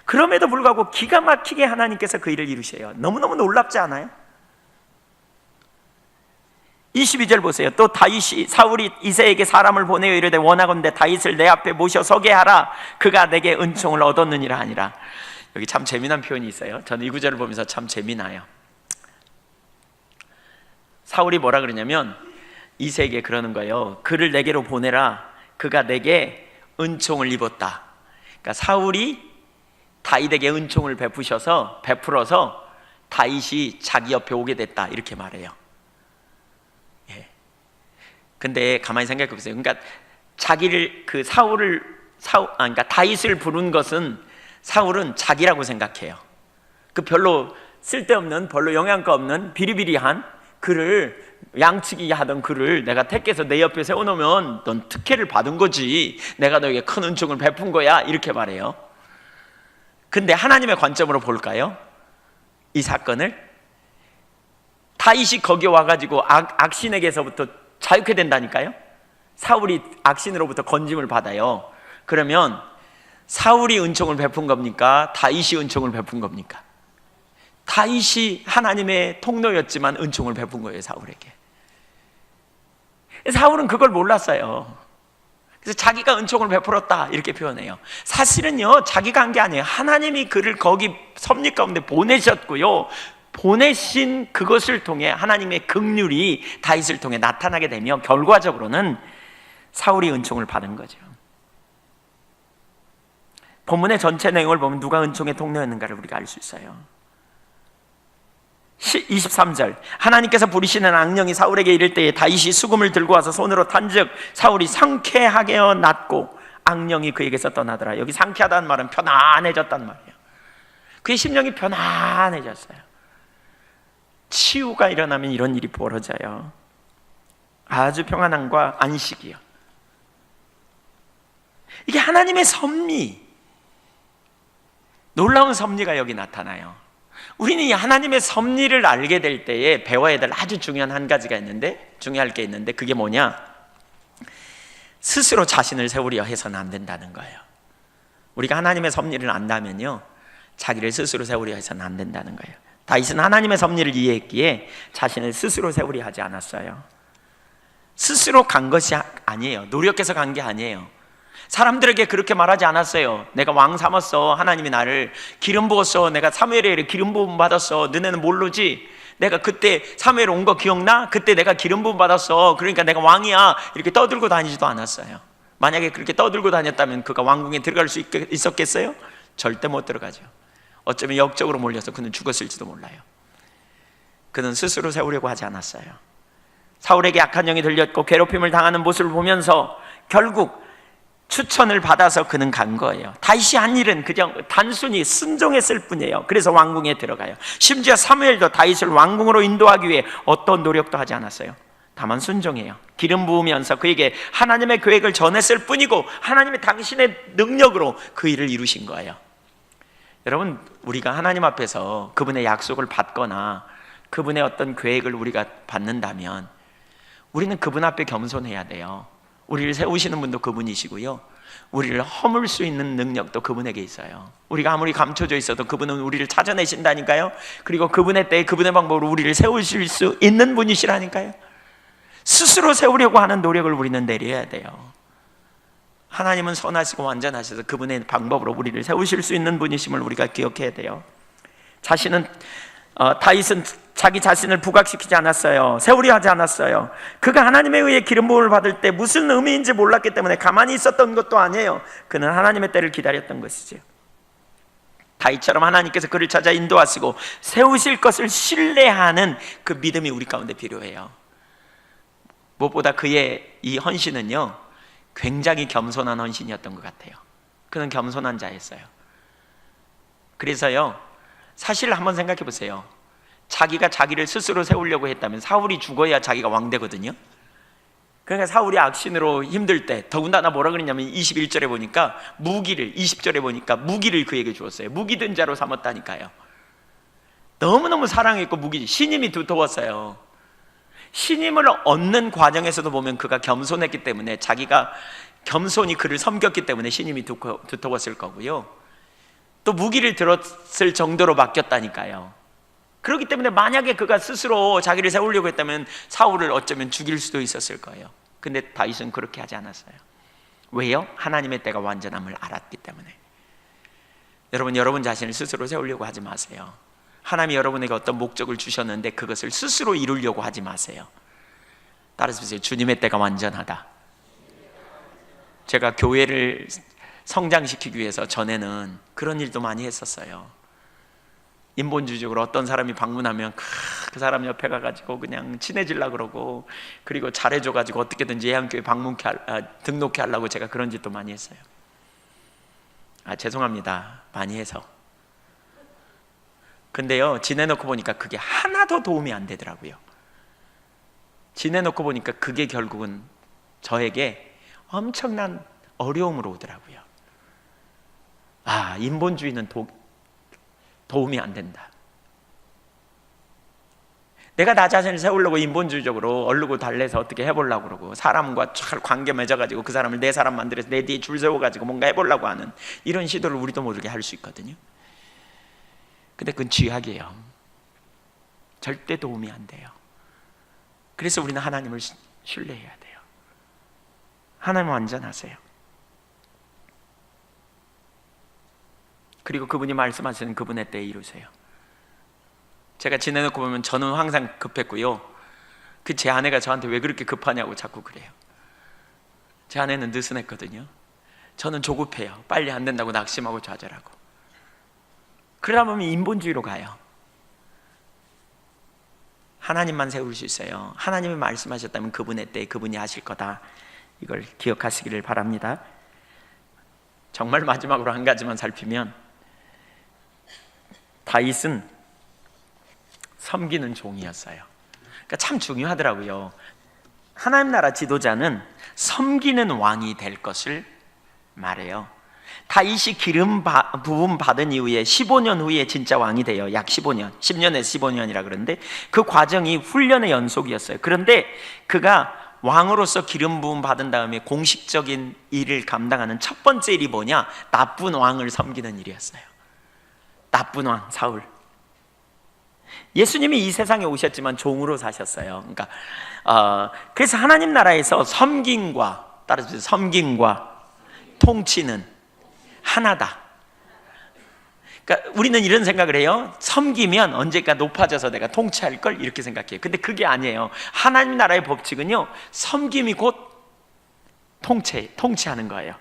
그럼에도 불구하고 기가 막히게 하나님께서 그 일을 이루셔요. 너무너무 놀랍지 않아요? 22절 보세요. 또 다윗이 사울이 이새에게 사람을 보내어 이르되 원하건대 다윗을 내 앞에 모셔 서게 하라. 그가 내게 은총을 얻었느니라 하니라. 여기 참 재미난 표현이 있어요. 저는 이 구절을 보면서 참 재미나요. 사울이 뭐라 그러냐면 이새에게 그러는 거예요. 그를 내게로 보내라. 그가 내게 은총을 입었다. 그러니까 사울이 다윗에게 은총을 베풀어서 다윗이 자기 옆에 오게 됐다, 이렇게 말해요. 예. 근데 가만히 생각해 보세요. 그러니까 자기를 그러니까 다윗을 부른 것은 사울은 자기라고 생각해요. 그 별로 쓸데없는, 별로 영양가 없는 비리비리한 그를, 양치기 하던 그를 내가 택해서 내 옆에 세워놓으면 넌 특혜를 받은 거지, 내가 너에게 큰 은총을 베푼 거야, 이렇게 말해요. 근데 하나님의 관점으로 볼까요? 이 사건을 다윗이 거기 와가지고 악신에게서부터 자유케 된다니까요. 사울이 악신으로부터 건짐을 받아요. 그러면 사울이 은총을 베푼 겁니까? 다윗이 은총을 베푼 겁니까? 다윗이 하나님의 통로였지만 은총을 베푼 거예요, 사울에게. 사울은 그걸 몰랐어요. 그래서 자기가 은총을 베풀었다, 이렇게 표현해요. 사실은요, 자기가 한 게 아니에요. 하나님이 그를 거기 섭리 가운데 보내셨고요, 보내신 그것을 통해 하나님의 긍휼이 다윗을 통해 나타나게 되며 결과적으로는 사울이 은총을 받은 거죠. 본문의 전체 내용을 보면 누가 은총의 통로였는가를 우리가 알 수 있어요. 23절, 하나님께서 부리시는 악령이 사울에게 이를 때에 다윗이 수금을 들고 와서 손으로 탄즉 사울이 상쾌하게 낫고 악령이 그에게서 떠나더라. 여기 상쾌하다는 말은 편안해졌단 말이에요. 그의 심령이 편안해졌어요. 치유가 일어나면 이런 일이 벌어져요. 아주 평안함과 안식이요. 이게 하나님의 섭리, 놀라운 섭리가 여기 나타나요. 우리는 이 하나님의 섭리를 알게 될 때에 배워야 될 아주 중요한 한 가지가 있는데, 중요할 게 있는데, 그게 뭐냐? 스스로 자신을 세우려 해서는 안 된다는 거예요. 우리가 하나님의 섭리를 안다면요, 자기를 스스로 세우려 해서는 안 된다는 거예요. 다윗은 하나님의 섭리를 이해했기에 자신을 스스로 세우려 하지 않았어요. 스스로 간 것이 아니에요. 노력해서 간 게 아니에요. 사람들에게 그렇게 말하지 않았어요. 내가 왕 삼았어, 하나님이 나를 기름 부었어, 내가 사무엘에게 기름 부음 받았어, 너네는 모르지? 내가 그때 사무엘 온 거 기억나? 그때 내가 기름 부음 받았어, 그러니까 내가 왕이야, 이렇게 떠들고 다니지도 않았어요. 만약에 그렇게 떠들고 다녔다면 그가 왕궁에 들어갈 수 있었겠어요? 절대 못 들어가죠. 어쩌면 역적으로 몰려서 그는 죽었을지도 몰라요. 그는 스스로 세우려고 하지 않았어요. 사울에게 악한 영이 들렸고 괴롭힘을 당하는 모습을 보면서 결국 추천을 받아서 그는 간 거예요. 다윗이 한 일은 그냥 단순히 순종했을 뿐이에요. 그래서 왕궁에 들어가요. 심지어 사무엘도 다윗을 왕궁으로 인도하기 위해 어떤 노력도 하지 않았어요. 다만 순종해요. 기름 부으면서 그에게 하나님의 계획을 전했을 뿐이고 하나님의 당신의 능력으로 그 일을 이루신 거예요. 여러분, 우리가 하나님 앞에서 그분의 약속을 받거나 그분의 어떤 계획을 우리가 받는다면 우리는 그분 앞에 겸손해야 돼요. 우리를 세우시는 분도 그분이시고요, 우리를 허물 수 있는 능력도 그분에게 있어요. 우리가 아무리 감춰져 있어도 그분은 우리를 찾아내신다니까요. 그리고 그분의 때에 그분의 방법으로 우리를 세우실 수 있는 분이시라니까요. 스스로 세우려고 하는 노력을 우리는 내려야 돼요. 하나님은 선하시고 완전하셔서 그분의 방법으로 우리를 세우실 수 있는 분이심을 우리가 기억해야 돼요. 다윗은 자기 자신을 부각시키지 않았어요. 세우려 하지 않았어요. 그가 하나님에 의해 기름 부음을 받을 때 무슨 의미인지 몰랐기 때문에 가만히 있었던 것도 아니에요. 그는 하나님의 때를 기다렸던 것이죠. 다윗처럼 하나님께서 그를 찾아 인도하시고 세우실 것을 신뢰하는 그 믿음이 우리 가운데 필요해요. 무엇보다 그의 이 헌신은요, 굉장히 겸손한 헌신이었던 것 같아요. 그는 겸손한 자였어요. 그래서요, 사실 한번 생각해 보세요. 자기가 자기를 스스로 세우려고 했다면 사울이 죽어야 자기가 왕 되거든요. 그러니까 사울이 악신으로 힘들 때 더군다나 뭐라 그랬냐면 21절에 보니까 무기를, 20절에 보니까 무기를 그에게 주었어요. 무기든 자로 삼았다니까요. 너무너무 사랑했고 무기, 신임이 두터웠어요. 신임을 얻는 과정에서도 보면 그가 겸손했기 때문에, 자기가 겸손히 그를 섬겼기 때문에 신임이 두터웠을 거고요. 또 무기를 들었을 정도로 맡겼다니까요. 그렇기 때문에 만약에 그가 스스로 자기를 세우려고 했다면 사울을 어쩌면 죽일 수도 있었을 거예요. 근데 다윗은 그렇게 하지 않았어요. 왜요? 하나님의 때가 완전함을 알았기 때문에. 여러분 자신을 스스로 세우려고 하지 마세요. 하나님이 여러분에게 어떤 목적을 주셨는데 그것을 스스로 이루려고 하지 마세요. 따라서 보세요. 주님의 때가 완전하다. 제가 교회를 성장시키기 위해서 전에는 그런 일도 많이 했었어요. 인본주의적으로 어떤 사람이 방문하면 그 사람 옆에 가가지고 그냥 친해지려고 그러고, 그리고 잘해줘가지고 어떻게든지 예한교회 등록해 하려고 제가 그런 짓도 많이 했어요. 죄송합니다. 많이 해서. 근데요, 지내놓고 보니까 그게 하나도 도움이 안 되더라고요. 지내놓고 보니까 그게 결국은 저에게 엄청난 어려움으로 오더라고요. 인본주의는 도움이 안 된다. 내가 나 자신을 세우려고 인본주의적으로 얼르고 달래서 어떻게 해보려고 그러고, 사람과 잘 관계 맺어가지고 그 사람을 내 사람 만들어서 내 뒤에 줄 세워가지고 뭔가 해보려고 하는 이런 시도를 우리도 모르게 할 수 있거든요. 근데 그건 쥐약이에요. 절대 도움이 안 돼요. 그래서 우리는 하나님을 신뢰해야 돼요. 하나님 완전하세요. 그리고 그분이 말씀하시는 그분의 때에 이루세요. 제가 지내놓고 보면 저는 항상 급했고요, 제 아내가 저한테 왜 그렇게 급하냐고 자꾸 그래요. 제 아내는 느슨했거든요. 저는 조급해요. 빨리 안 된다고 낙심하고 좌절하고. 그러다 보면 인본주의로 가요. 하나님만 세울 수 있어요. 하나님이 말씀하셨다면 그분의 때에 그분이 하실 거다. 이걸 기억하시기를 바랍니다. 정말 마지막으로 한 가지만 살피면, 다윗은 섬기는 종이었어요. 그러니까 참 중요하더라고요. 하나님 나라 지도자는 섬기는 왕이 될 것을 말해요. 다윗이 기름 부음 받은 이후에 15년 후에 진짜 왕이 돼요. 약 15년, 10년에서 15년이라 그러는데 그 과정이 훈련의 연속이었어요. 그런데 그가 왕으로서 기름 부음 받은 다음에 공식적인 일을 감당하는 첫 번째 일이 뭐냐? 나쁜 왕을 섬기는 일이었어요. 나쁜 왕 사울. 예수님이 이 세상에 오셨지만 종으로 사셨어요. 그러니까 그래서 하나님 나라에서 섬김과, 따라서 섬김과 통치는 하나다. 그러니까 우리는 이런 생각을 해요. 섬기면 언젠가 높아져서 내가 통치할 걸, 이렇게 생각해요. 근데 그게 아니에요. 하나님 나라의 법칙은요, 섬김이 곧 통치하는 거예요.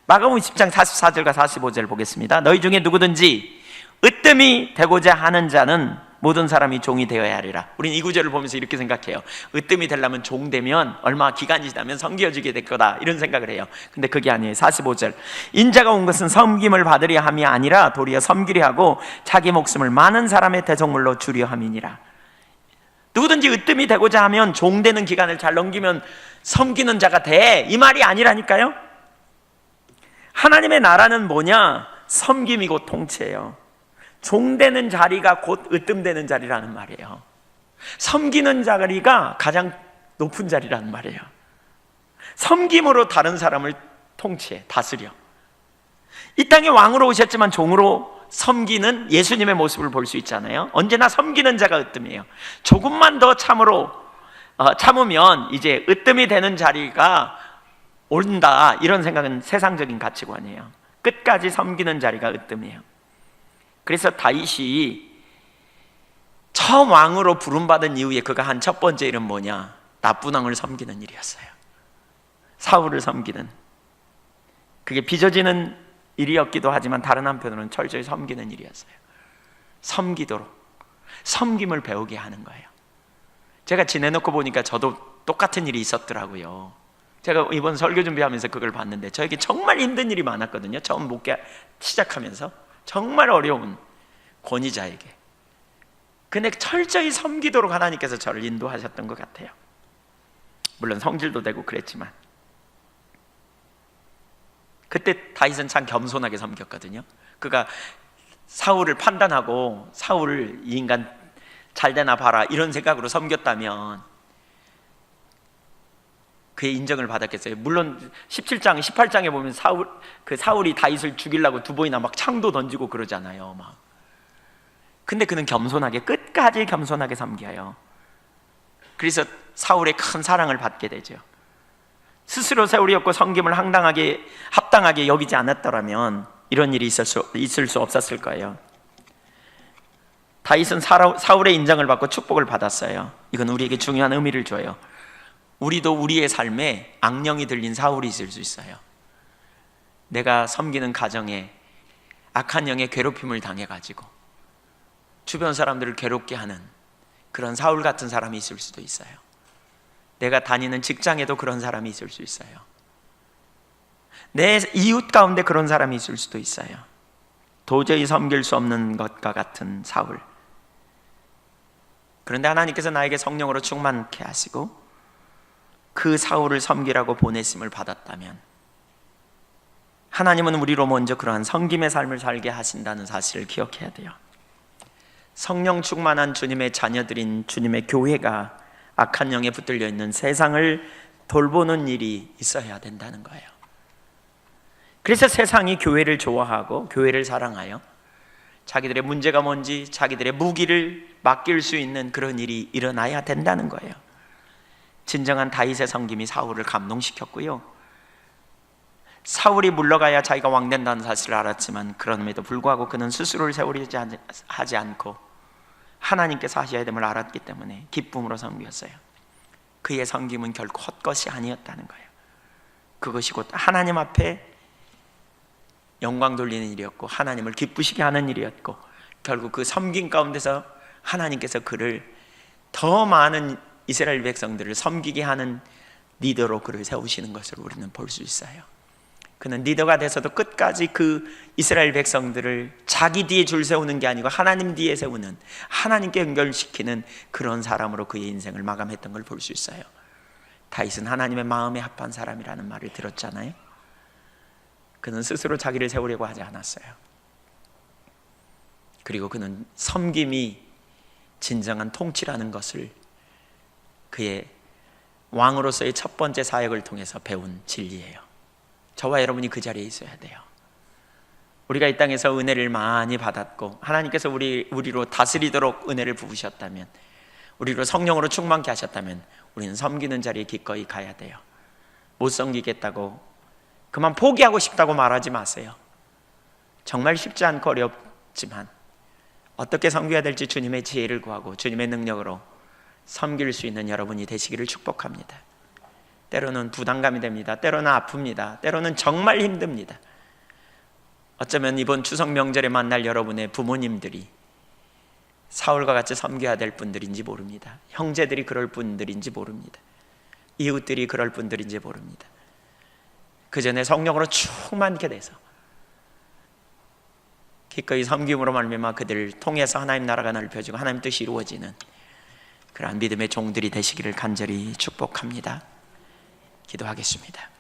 마가복음 10장 44절과 45절 보겠습니다. 너희 중에 누구든지 으뜸이 되고자 하는 자는 모든 사람이 종이 되어야 하리라. 우리는 이 구절을 보면서 이렇게 생각해요. 으뜸이 되려면 종 되면 얼마 기간이 지나면 섬겨지게 될 거다, 이런 생각을 해요. 근데 그게 아니에요. 45절. 인자가 온 것은 섬김을 받으려 함이 아니라 도리어 섬기려 하고 자기 목숨을 많은 사람의 대속물로 주려 함이니라. 누구든지 으뜸이 되고자 하면, 종 되는 기간을 잘 넘기면 섬기는 자가 돼, 이 말이 아니라니까요. 하나님의 나라는 뭐냐? 섬김이고 통치예요. 종되는 자리가 곧 으뜸되는 자리라는 말이에요. 섬기는 자리가 가장 높은 자리라는 말이에요. 섬김으로 다른 사람을 통치해, 다스려. 이 땅에 왕으로 오셨지만 종으로 섬기는 예수님의 모습을 볼 수 있잖아요. 언제나 섬기는 자가 으뜸이에요. 조금만 더 참으면 이제 으뜸이 되는 자리가 온다, 이런 생각은 세상적인 가치관이에요. 끝까지 섬기는 자리가 으뜸이에요. 그래서 다윗이 처음 왕으로 부름받은 이후에 그가 한 첫 번째 일은 뭐냐? 나쁜 왕을 섬기는 일이었어요. 사울을 섬기는. 그게 빚어지는 일이었기도 하지만 다른 한편으로는 철저히 섬기는 일이었어요. 섬기도록, 섬김을 배우게 하는 거예요. 제가 지내놓고 보니까 저도 똑같은 일이 있었더라고요. 제가 이번 설교 준비하면서 그걸 봤는데 저에게 정말 힘든 일이 많았거든요. 처음 목회 시작하면서 정말 어려운 권위자에게. 근데 철저히 섬기도록 하나님께서 저를 인도하셨던 것 같아요. 물론 성질도 되고 그랬지만 그때 다윗은 참 겸손하게 섬겼거든요. 그가 사울을 판단하고 사울을 이 인간 잘 되나 봐라 이런 생각으로 섬겼다면 그의 인정을 받았겠어요. 물론 17장, 18장에 보면 사울이 다윗을 죽이려고 두 번이나 막 창도 던지고 그러잖아요. 막. 근데 그는 겸손하게 끝까지 겸손하게 섬겨요. 그래서 사울의 큰 사랑을 받게 되죠. 스스로 세우려고 섬김을 합당하게 여기지 않았더라면 이런 일이 있을 수 없었을 거예요. 다윗은 사울의 인정을 받고 축복을 받았어요. 이건 우리에게 중요한 의미를 줘요. 우리도 우리의 삶에 악령이 들린 사울이 있을 수 있어요. 내가 섬기는 가정에 악한 영의 괴롭힘을 당해가지고 주변 사람들을 괴롭게 하는 그런 사울 같은 사람이 있을 수도 있어요. 내가 다니는 직장에도 그런 사람이 있을 수 있어요. 내 이웃 가운데 그런 사람이 있을 수도 있어요. 도저히 섬길 수 없는 것과 같은 사울. 그런데 하나님께서 나에게 성령으로 충만케 하시고 그 사울을 섬기라고 보냈음을 받았다면 하나님은 우리로 먼저 그러한 섬김의 삶을 살게 하신다는 사실을 기억해야 돼요. 성령 충만한 주님의 자녀들인 주님의 교회가 악한 영에 붙들려 있는 세상을 돌보는 일이 있어야 된다는 거예요. 그래서 세상이 교회를 좋아하고 교회를 사랑하여 자기들의 문제가 뭔지 자기들의 무기를 맡길 수 있는 그런 일이 일어나야 된다는 거예요. 진정한 다윗의 섬김이 사울을 감동시켰고요. 사울이 물러가야 자기가 왕 된다는 사실을 알았지만 그럼에도 불구하고 그는 스스로를 세우려지 하지 않고 하나님께서 하셔야 됨을 알았기 때문에 기쁨으로 섬겼어요. 그의 섬김은 결코 헛것이 아니었다는 거예요. 그것이 곧 하나님 앞에 영광 돌리는 일이었고 하나님을 기쁘시게 하는 일이었고 결국 그 섬김 가운데서 하나님께서 그를 더 많은 이스라엘 백성들을 섬기게 하는 리더로 그를 세우시는 것을 우리는 볼 수 있어요. 그는 리더가 돼서도 끝까지 그 이스라엘 백성들을 자기 뒤에 줄 세우는 게 아니고 하나님 뒤에 세우는, 하나님께 연결시키는 그런 사람으로 그의 인생을 마감했던 걸 볼 수 있어요. 다윗은 하나님의 마음에 합한 사람이라는 말을 들었잖아요. 그는 스스로 자기를 세우려고 하지 않았어요. 그리고 그는 섬김이 진정한 통치라는 것을 그의 왕으로서의 첫 번째 사역을 통해서 배운 진리예요. 저와 여러분이 그 자리에 있어야 돼요. 우리가 이 땅에서 은혜를 많이 받았고 하나님께서 우리로 다스리도록 은혜를 부으셨다면, 우리로 성령으로 충만케 하셨다면 우리는 섬기는 자리에 기꺼이 가야 돼요. 못 섬기겠다고, 그만 포기하고 싶다고 말하지 마세요. 정말 쉽지 않고 어렵지만 어떻게 섬겨야 될지 주님의 지혜를 구하고 주님의 능력으로 섬길 수 있는 여러분이 되시기를 축복합니다. 때로는 부담감이 됩니다. 때로는 아픕니다. 때로는 정말 힘듭니다. 어쩌면 이번 추석 명절에 만날 여러분의 부모님들이 사울과 같이 섬겨야 될 분들인지 모릅니다. 형제들이 그럴 분들인지 모릅니다. 이웃들이 그럴 분들인지 모릅니다. 그 전에 성령으로 충만케 돼서 기꺼이 섬김으로 말미암아 그들을 통해서 하나님 나라가 넓혀지고 하나님 뜻이 이루어지는 그러한 믿음의 종들이 되시기를 간절히 축복합니다. 기도하겠습니다.